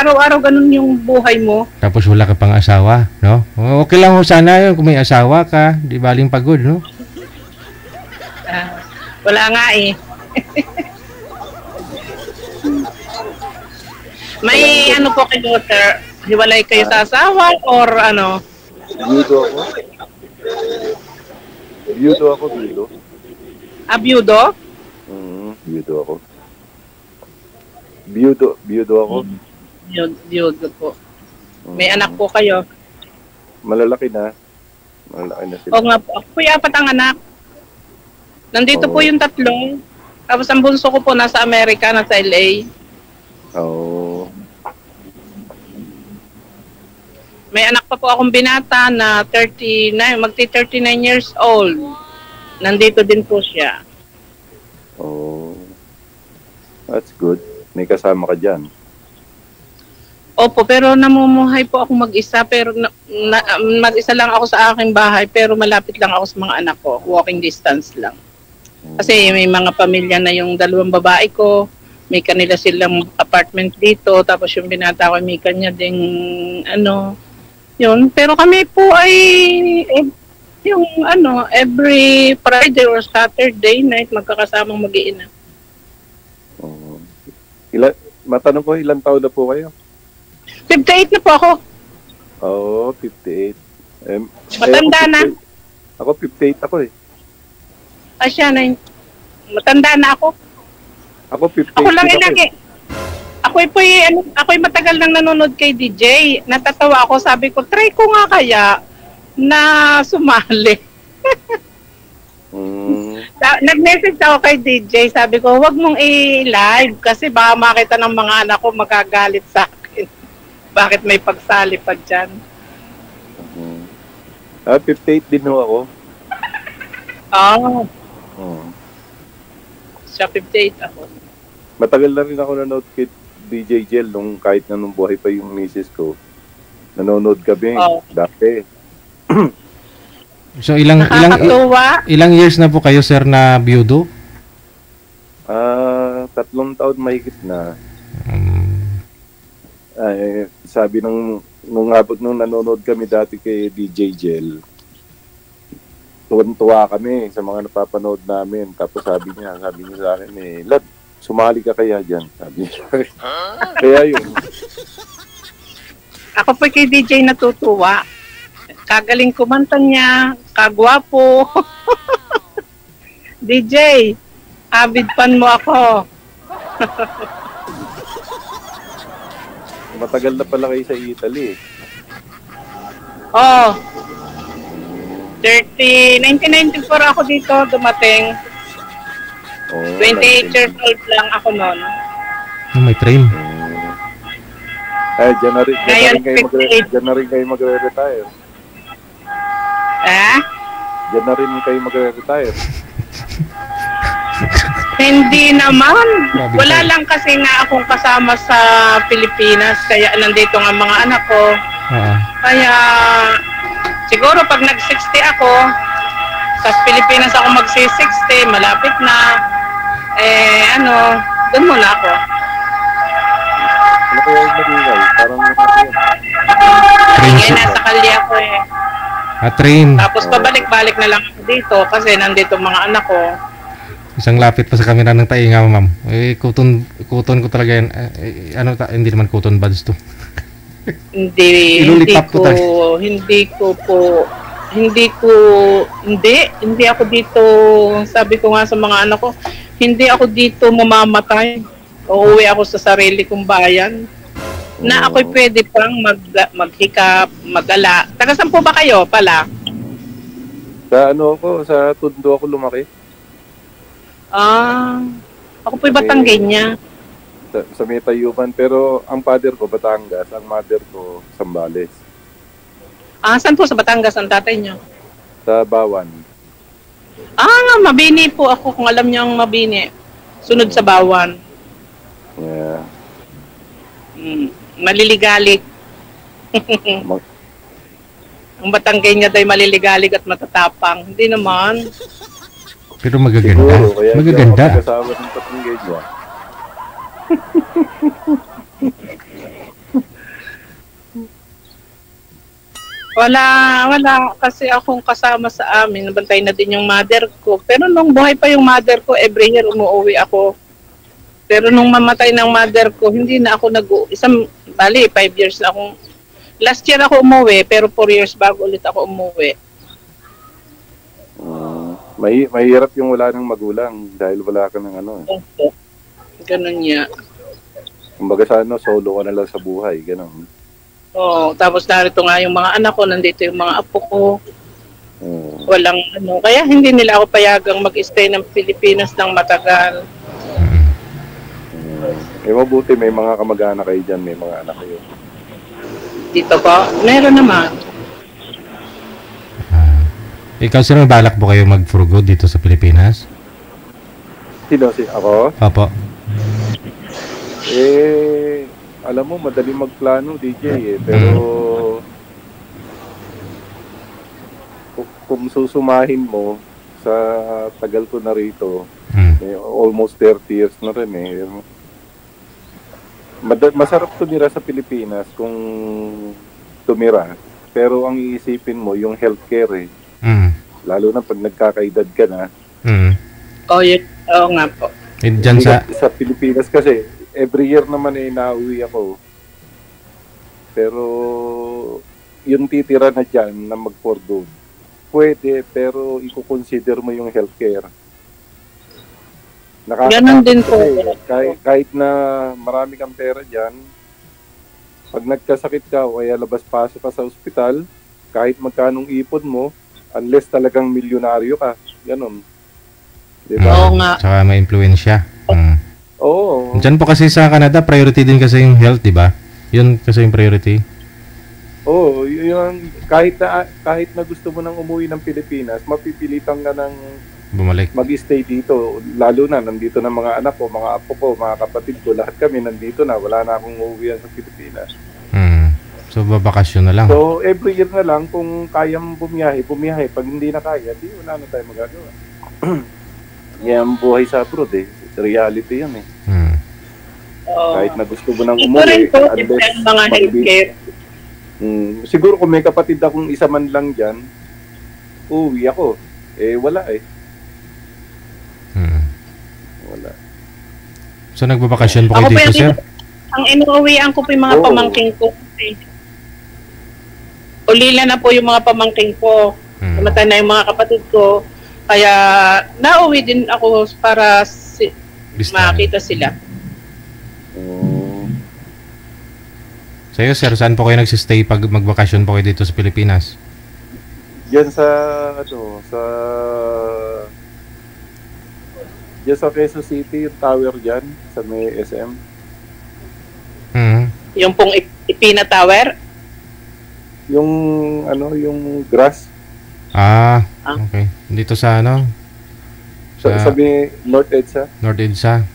araw-araw ganun yung buhay mo. Tapos wala ka pang asawa, no? Okay lang ho sana yun kung may asawa ka. Di baling pagod, no? Wala nga eh. May ano po kayo, sir? Hiwalay kayo sa asawa or ano? Byudo ako. Byudo ako. Byudo? Byudo ako. Byudo ako. Byudo po. May anak po kayo? Malalaki na sila. Oo nga po. Ako po 4 ang anak. Nandito po yung 3. Tapos ang bunso ko po nasa Amerika, nasa LA. Oo. May anak pa po akong binata na 39, magti-39 years old. Nandito din po siya. Oh. That's good. May kasama ka dyan. Opo, pero namumuhay po ako mag-isa. Pero mag-isa lang ako sa aking bahay. Pero malapit lang ako sa mga anak ko. Walking distance lang. Kasi may mga pamilya na yung 2 babae ko. May kanila silang apartment dito. Tapos yung binata ko, may kanya ding yun. Pero kami po ay yung every Friday or Saturday night magkakasamang mag-iina. Matanong ko, ilang taon na po kayo? 58 na po ako. Oo, 58. Matanda na. Ako 58 ako eh. Siya na. Matanda na ako. Ako 58. Ako lang ilagi. Ako'y matagal nang nanonood kay DJ. Natatawa ako, sabi ko, try ko nga kaya na sumali. Nag-message ako kay DJ, sabi ko, wag mong i-live kasi baka makita ng mga anak ko magagalit sa akin. Bakit may pagsali pa dyan? 58 din ho ako. Siya 58 ako. Matagal na rin ako nanonood kay DJ Jel kahit nung buhay pa yung misis ko. Nanonood kami dati. So ilang years na po kayo, sir, na byudo? 3 taon mahigit na. Sabi nung nanonood kami dati kay DJ Jel, tuwan-tuwa kami sa mga napapanood namin. Tapos sabi niya sa akin Lad, sumali ka kaya dyan? Sabi niya. Kaya yun. Ako po kay DJ natutuwa. Kagaling kumanta niya, kagwapo. DJ, avid fan mo ako. Matagal na pala kayo sa Italy. 1994 ako dito dumating. 28 years old lang ako noon. May train. Diyan na rin kayo magre-retire. Diyan na rin kayo magre-retire. Hindi naman. Wala lang kasi nga akong kasama sa Pilipinas. Kaya nandito nga mga anak ko. Kaya siguro pag nag-60 ako, sa Pilipinas ako mag-60, malapit na. Doon muna ako. Ano kaya yung nagingay? Parang Ngayon nasa Kalye ako train. Tapos pabalik-balik na lang ako dito kasi nandito mga anak ko. Isang lapit pa sa kamera ng tainga, ma'am. Kuton ko talaga yan. Hindi naman kuton buds to. Hindi ako dito, sabi ko nga sa mga anak ko, hindi ako dito mamamatay. Uuwi ako sa sarili kong bayan. Na ako'y pwede pang maghikap, magala. Taga saan po ba kayo pala? Sa Tondo ako lumaki. Ako po'y Batanggenya. Sa may Tayuman, pero ang father ko Batangas, ang mother ko Sambales. Saan po sa Batangas ang tatay niyo? Sa Bawan. Mabini po ako, kung alam niyo ang Mabini. Sunod sa Bawan. Yeah. Maliligalig. Ang Batanggenya da'y maliligalig at matatapang. Hindi naman. Pero magaganda. Siguro, kaya Magaganda. hindi ako kasama ng tatlong ganyan. Wala kasi akong kasama sa amin. Nabantay na din yung mother ko. Pero nung buhay pa yung mother ko, every year umuwi ako. Pero nung mamatay ng mother ko, hindi na ako bali, 5 years na akong, last year ako umuwi, pero 4 years bago ulit ako umuwi. Mahirap yung wala ng magulang dahil wala ka ng ano. Ganun niya. Kumbaga sa solo ka na lang sa buhay, ganun. Oo, tapos narito nga yung mga anak ko, nandito yung mga apo ko. Walang kaya hindi nila ako payagang mag-stay ng Pilipinas ng matagal. Mabuti may mga kamag-anak kayo dyan, may mga anak kayo. Dito po, meron naman. Ikaw, sino balak po kayo mag-for good dito sa Pilipinas? Sino? Ako? Opo. Alam mo, madali magplano, DJ pero kung susumahin mo sa tagal ko na rito, almost 30 years na rin masarap tumira sa Pilipinas kung tumira, pero ang iisipin mo yung healthcare lalo na pag nagkakaedad ka na. Oo nga po. Diyan sa Pilipinas kasi every year naman nauwi ako. Pero yung titira na dyan na mag-for good, pwede, pero i-consider mo yung healthcare. Ganon din po. Kahit na marami kang pera dyan, pag nagkasakit ka o kaya labas-pasok ka sa ospital, kahit magkanong ipon mo, unless talagang milyonaryo ka, ganon. Diba? Oo nga. Tsaka may impluensya. Oo. Diyan po kasi sa Canada, priority din kasi yung health, di ba? Yun kasi yung priority. Oo, yun, kahit na gusto mo nang umuwi ng Pilipinas, mapipilitan ka ng bumalik, mag-stay dito. Lalo na, nandito na mga anak ko, mga apo ko, mga kapatid ko, lahat kami nandito na, wala na akong uuwian sa Pilipinas. So, babakasyon na lang. So, every year na lang, kung kayang bumiyahe. Pag hindi na kaya, di wala na tayo magagawa. Yan ang buhay sa abroad reality yan kahit na gusto mo nang umuwi, mga healthcare. Siguro kung may kapatid akong isa man lang dyan, uwi ako. Wala wala. So nagbabakasyon po kayo dito, sir? Ang inuuwian ko po yung mga pamangking ko. Ulila na po yung mga pamangking ko. Namatay na yung mga kapatid ko. Kaya nauwi din ako para makita sila. Sa'yo, sir, saan po kayo nagsistay pag magbakasyon po kayo dito sa Pilipinas? Diyan sa Quezon City, yung tower dyan, sa may SM. Yung pong Ipina Tower? Yung, yung grass. Okay. Dito sa Sabi North EDSA. North EDSA.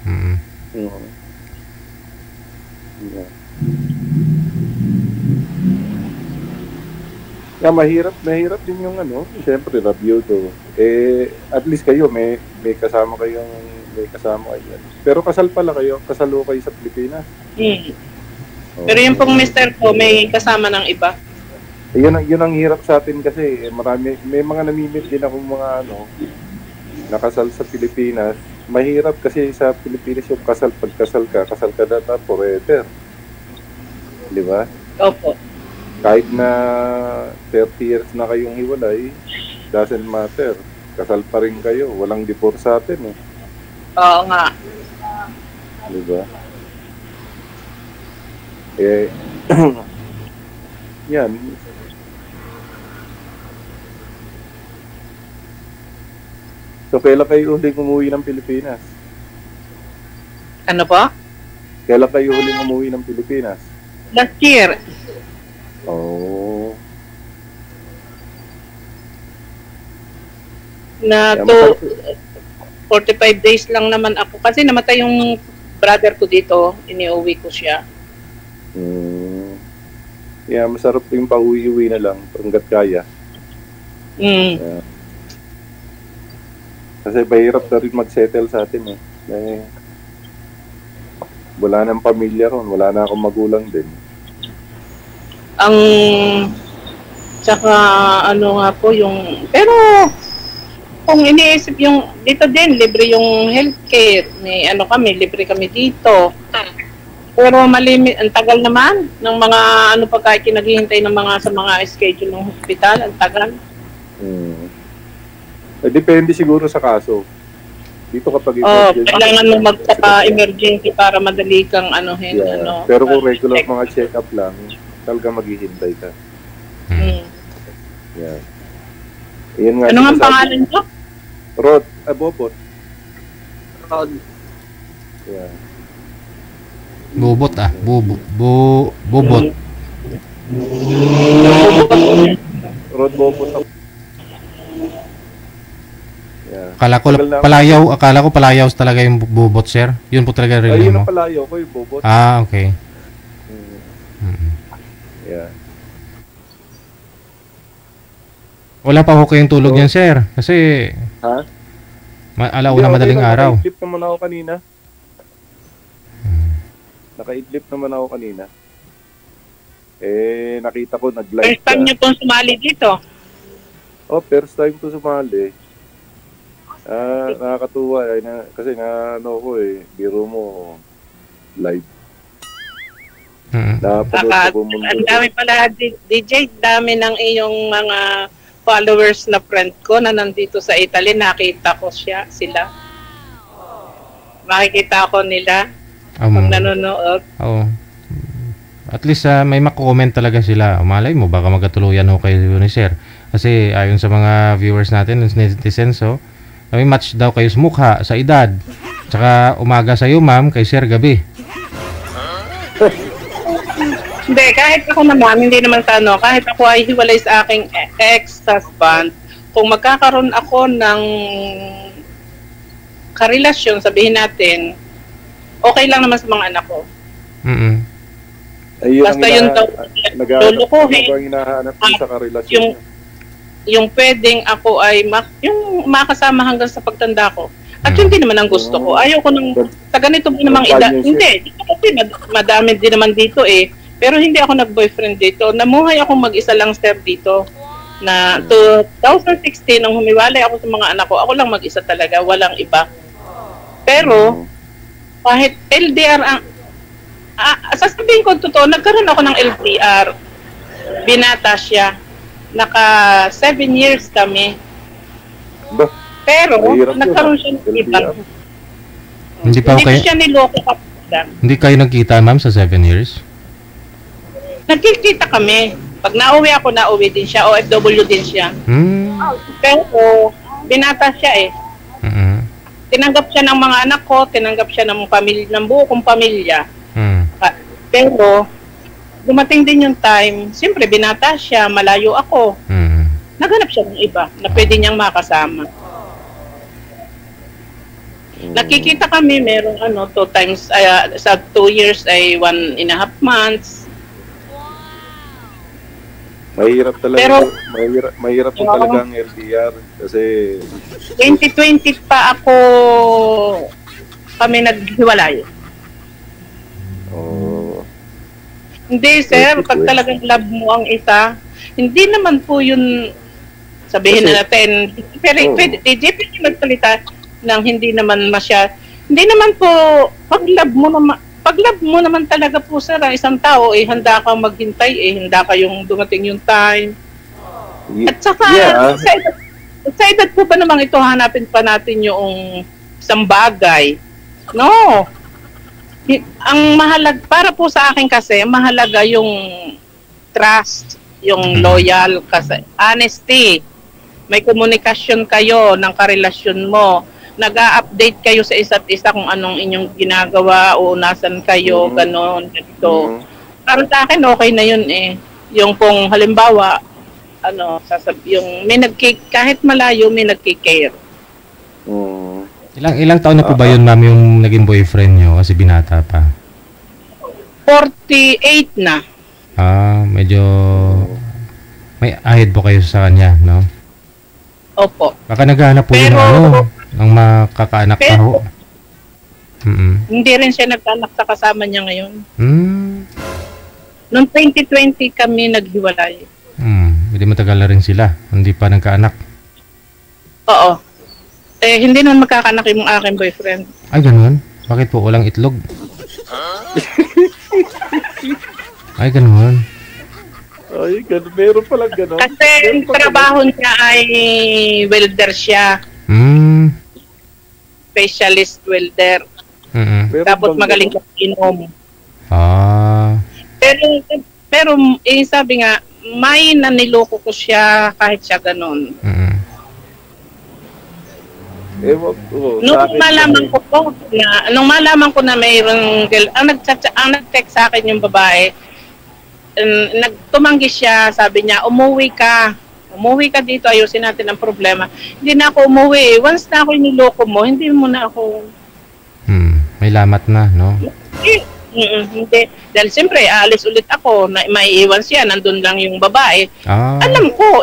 Mahirap din yung siyempre review to. At least kayo may kasama kayo. Pero kasal pala kayo, kasalo kayo sa Pilipinas. Pero yung pong mister ko may kasama ng iba. Yun ang hirap sa atin kasi may mga namimit din akong mga nakasal sa Pilipinas. Mahirap kasi sa Pilipinas yung pagkasal ka na forever. Di ba? Opo. Kahit na 30 years na kayong hiwalay, doesn't matter. Kasal pa rin kayo. Walang divorce sa atin Oo nga. Di ba? Yan. So, kailan kayo huling umuwi ng Pilipinas? Ano po? Kailan kayo huling umuwi ng Pilipinas? Last year. Oh. Na 45 days lang naman ako. Kasi namatay yung brother ko dito. Iniuwi ko siya. Yeah, masarap yung pauwi-uwi na lang hanggat kaya. Kasi mahirap na rin mag-settle sa atin eh. Wala nang pamilya ron, wala na akong magulang din. Ang tsaka ano nga po yung pero kung iniisip yung dito din libre yung healthcare, may ano kami, libre kami dito. Pero malimit, ang tagal naman ng mga ano pagka kinaghihintay ng mga sa mga schedule ng hospital, ang tagal. Depende siguro sa kaso. Dito kapag kailangan mo magpa-emergency para madali kang anuhin. Ano. Pero kung regular mga check-up lang, talaga maghihintay ka. Yeah. Iyan nga, ano nga pangalan mo? Rod, Bobot. Rod. Yeah. Bobot Bobot. Rod Bobot. Yeah. Akala ko palayaw talaga yung Bobot, sir. Yun po talaga rin mo. Ayun ang palayaw ko, yung Bobot. Ah, okay. Yeah. Wala pa ho kayong tulog yan, sir. Kasi alauna madaling araw. Naka-idlip naman ako kanina. Naka-idlip naman ako kanina. Nakita ko nag-live. First time niyo pong sumali dito? First time to sumali. Nakakatuwa kasi ano ko biro mo live. Ang dami pala DJ, dami ng iyong mga followers na friend ko na nandito sa Italy. Nakita ko sila. Makikita ko nila pag nanonood. Oo. At least may makomment talaga sila. Malay mo, baka magkatuluyan ho kayo ni sir. Kasi ayon sa mga viewers natin, netizens, may match daw kayo sa mukha, sa edad. Tsaka umaga sa'yo, ma'am, kay sir gabi. Hindi, kahit ako naman, hindi naman sa ano, kahit ako ay hiwalay sa aking ex-husband, kung magkakaroon ako ng karelasyon, sabihin natin, okay lang naman sa mga anak ko. Basta yun daw, lulukuhin. Hinahanap ko sa karelasyon. Yung pwedeng ako ay yung makasama hanggang sa pagtanda ko. At yun din naman ang gusto ko. Ayaw ko nang sa ganito din namang edad. Hindi, kasi madami din naman dito Pero hindi ako nag-boyfriend dito. Namuhay ako mag-isa lang, sir, dito. Na 2016, nung humiwalay ako sa mga anak ko, ako lang mag-isa talaga, walang iba. Pero, kahit LDR sasabihin ko totoo, nagkaroon ako ng LDR. Binata siya. Naka 7 years kami. Pero, nagkaroon siya ng iba. Hindi pa okay. Hindi siya niloko kapag. Hindi kayo nagkita, ma'am, sa 7 years? Nagkikita kami. Pag nauwi ako, nauwi din siya. OFW din siya. Pero, binata siya Tinanggap siya ng mga anak ko, tinanggap siya ng buo kong pamilya. Pero, dumating din yung time, siyempre binata siya, malayo ako. Naghanap siya ng iba na pwede niyang makasama. Nakikita kami, merong 2 times, sa 2 years ay 1.5 months. Mahirap talaga. Pero, mahirap po talaga ang LDR kasi 2020 pa kami naghiwalay. Hindi, sir, pag talagang love mo ang isa, hindi naman po yun sabihin na natin, pero pwede magsalita ng hindi naman hindi naman po pag love mo naman talaga po, sir, ang isang tao handa kang maghintay handa kayong dumating yung time. At saka sa edad po ba namang ito hanapin pa natin yung isang bagay? No. Ang para po sa akin kasi, mahalaga yung trust, yung loyal, kasi honesty. May komunikasyon kayo ng karelasyon mo. Nag-a-update kayo sa isa't isa kung anong inyong ginagawa o nasan kayo, gano'n, ganito. Para sa akin, okay na yun Yung kung halimbawa, yung kahit malayo, may nagkikare. Ilang taon na po ba yun, ma'am, yung naging boyfriend nyo kasi binata pa? 48 na. Medyo may ahead po kayo sa kanya, no? Opo. Baka naghahanap po yung Ang makakaanak pa ho. Hindi rin siya nagkaanak sa kasama niya ngayon. Noong 2020 kami naghiwalay. Hindi matagal na rin sila. Hindi pa nagkaanak. Oo. Hindi naman magkakaanak yung aking boyfriend. Ay, ganun? Bakit po walang itlog? Ay, ganun. Ay, ganun. Meron palang ganun. Kasi yung trabaho niya ay welder siya. Specialist welder. Tapos magaling ka inom. Pero sabi nga, may naniloko ko siya kahit siya ganun. Nung malaman ko na mayroong ang nag-text sa akin yung babae, nagtumanggi siya, sabi niya, umuwi ka dito, ayusin natin ang problema. Hindi na ako umuwi. Once na ako niloko mo, hindi mo na ako... May lamat na, no? Hindi. Dahil siyempre, aalis ulit ako, na maiiwan siya, nandun lang yung babae. Alam ko,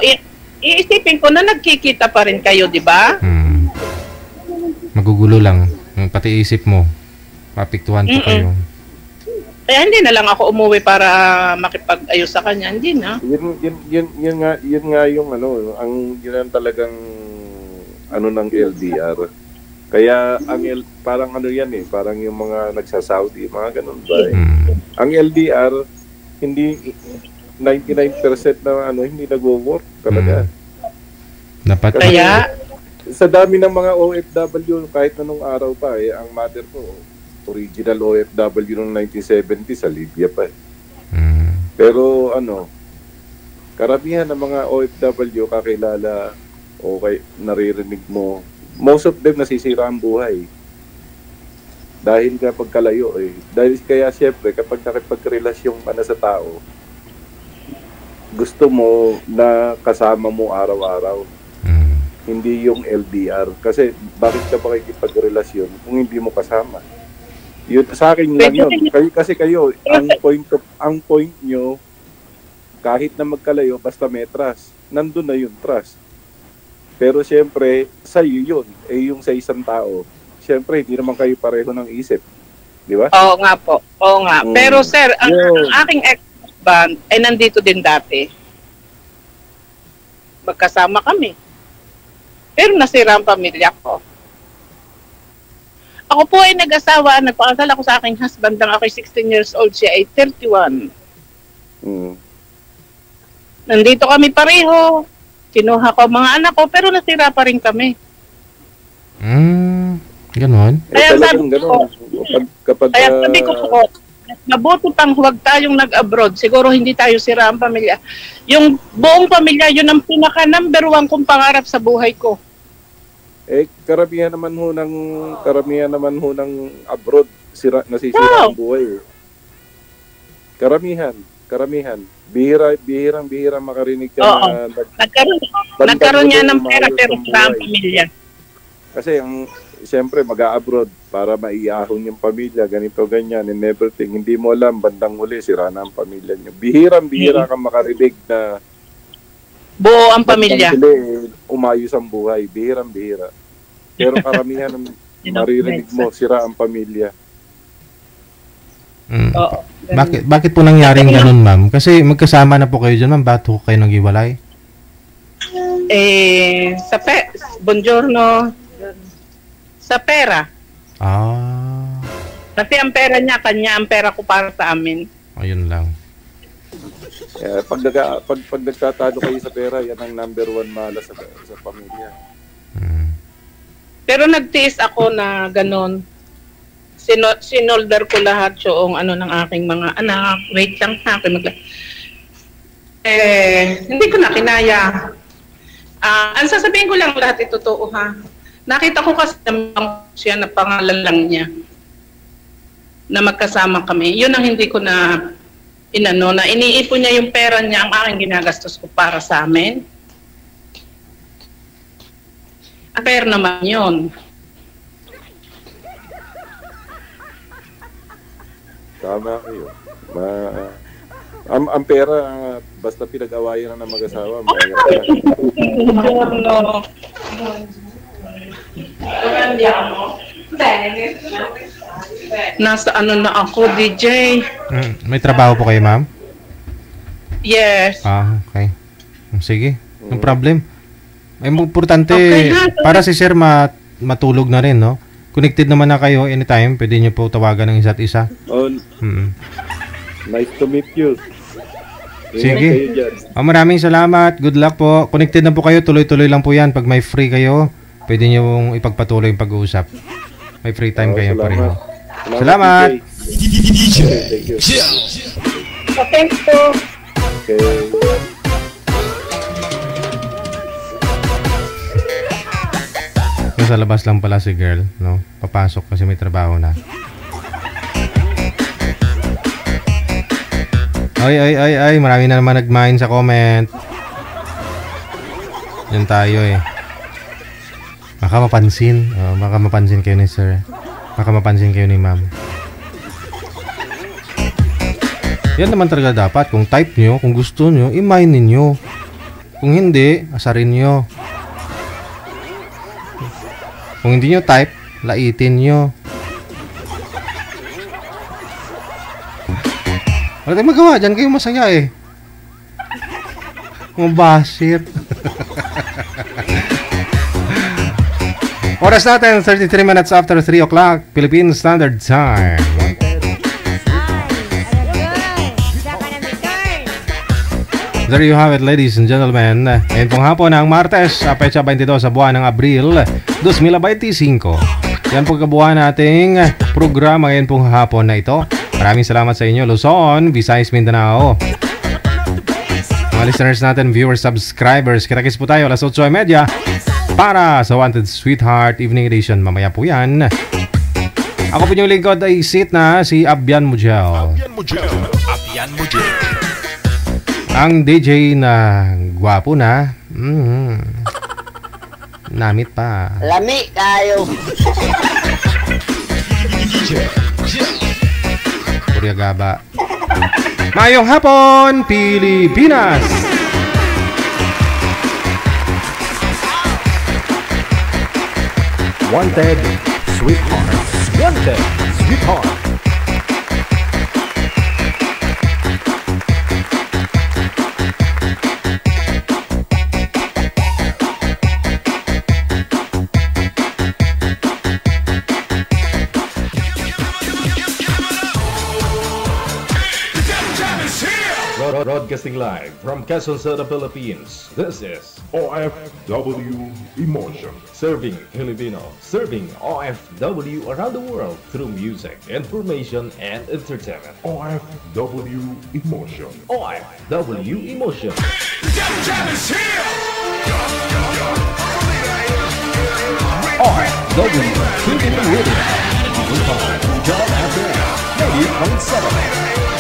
iisipin ko na nagkikita pa rin kayo, di ba? Magugulo lang. Pati isip mo. Papiktuhan pa kayo. Kaya hindi na lang ako umuwi para makipag-ayos sa kanya. Hindi na. Yun nga yung yun ang talagang ng LDR. Kaya parang yan parang yung mga nagsa-Saudi, mga ganun ba Ang LDR, hindi 99% na hindi nagwo-work talaga. Dapat kaya sa dami ng mga OFW kahit anong araw pa ang mother ko original OFW noong 1970 sa Libya pa Pero karamihan ng mga OFW kakilala o naririnig mo, most of them nasisira ang buhay. Dahil kapag kalayo Dahil kaya siyempre kapag nakipagrelasyon ka na sa tao, gusto mo na kasama mo araw-araw. Hindi yung LDR. Kasi bakit ka pa makikipagrelasyon kung hindi mo kasama? Yun, sa akin lang yun. Kasi kayo, ang point nyo, kahit na magkalayo, basta may trust. Nandun na yung trust. Pero siyempre, sa'yo yun. Yung sa isang tao, siyempre, hindi naman kayo pareho ng isip. Di ba? Oo nga po. Oo nga. Pero sir, ang aking ex-husband ay nandito din dati. Magkasama kami. Pero nasira ang pamilya ko. Ako po ay nag-asawa, nagpakasal ako sa aking husband nang ako 16 years old, siya ay 31. Nandito kami pareho, kinuha ko mga anak ko, pero nasira pa rin kami. Ganon? Kaya sabi ko po, mabuti pang huwag tayong nag-abroad. Siguro hindi tayo sira ang pamilya. Yung buong pamilya, yun ang pinaka-number 1 kong pangarap sa buhay ko. Karamihan naman ho ng abroad nasisira ang buhay. Karamihan. Bihirang makarinig ka na nagkaroon niya ng pera pero sira ang pamilya. Kasi siyempre mag-a-abroad para maiahon yung pamilya, ganito, ganyan, and everything. Hindi mo alam, bandang huli, sira na ang pamilya niyo. Bihirang kang makarinig na buo ang pamilya. Umayos ang buhay. Bihira. Pero karamihan ng maririnig mo, sira ang pamilya. Bakit po nangyaring ganun, ma'am? Kasi magkasama na po kayo dyan, ma'am. Ba't po kayo naghiwalay? Buongiorno. Sa pera. Kasi ang pera niya, kanya ang pera ko para sa amin. Ayun lang. Pag nagtatalo kayo sa pera, yan ang number 1 malas sa pamilya. Pero nagtiis ako na ganon. Sinolder ko lahat yung ng aking mga anak. Wait lang sa akin. Hindi ko na kinaya. Ang sasabihin ko lang lahat totoo ha. Nakita ko kasi siya na pangalan lang niya. Na magkasama kami. Yun ang hindi ko na na iniipon niya yung pera niya ang aking ginagastos ko para sa amin. Fair naman yun. Tama kayo. Ang pera, basta pinag-awayan na ng mag-asawa, mahirap. Nasa ano na ako, DJ? May trabaho po kayo, ma'am? Yes. Okay. Sige, no problem. Ay, importante, Okay, para si sir matulog na rin, no? Connected naman na kayo anytime. Pwede nyo po tawagan ng isa't isa. Nice to meet you. Sige. Maraming salamat. Good luck po. Connected na po kayo. Tuloy-tuloy lang po yan. Pag may free kayo, pwede nyo ipagpatuloy yung pag-uusap. May free time kayo pa rin. Salamat. Thanks po. Okay. Nasa labas lang pala si girl, no? Papasok kasi may trabaho na. Ay, marami na naman nag-mine sa comment. Yan tayo eh. Baka mapansin. Baka mapansin kayo ni sir. Baka mapansin kayo ni ma'am. Yan naman talaga dapat. Kung type nyo, kung gusto nyo, i-mine ninyo. Kung hindi, asarin nyo. Kung hindi nyo type, laitin nyo. Wala tayong magawa. Diyan kayo masaya eh. Mabasir. Oras natin, 33 minutes after 3 o'clock, Philippine Standard Time. There you have it, ladies and gentlemen. Ngayon pong hapon ng Martes, petsa 22 sa buwan ng Abril 2025. Yan po kabuuan nating programa ngayon pong hapon na ito. Maraming salamat sa inyo, Luzon, Visayas, Mindanao. Mga listeners natin, viewers, subscribers, kita-kits po tayo alas 8:30 para sa Wanted Sweetheart Evening Edition. Mamaya po yan. Ako po yung lingkod ay sit na si Abyan Mujel. Ang DJ na gwapo na. Namit pa. Lami kayo. Puriagaba. Mayong hapon, Pilipinas! Wanted Sweetheart. Wanted Sweetheart. Broadcasting live from Quezon City, Philippines. This is OFW Emotion. Serving Filipino, serving OFW around the world through music, information, and entertainment. OFW Emotion. OFW Emotion. OFW Filipino Radio. John FM 90.7.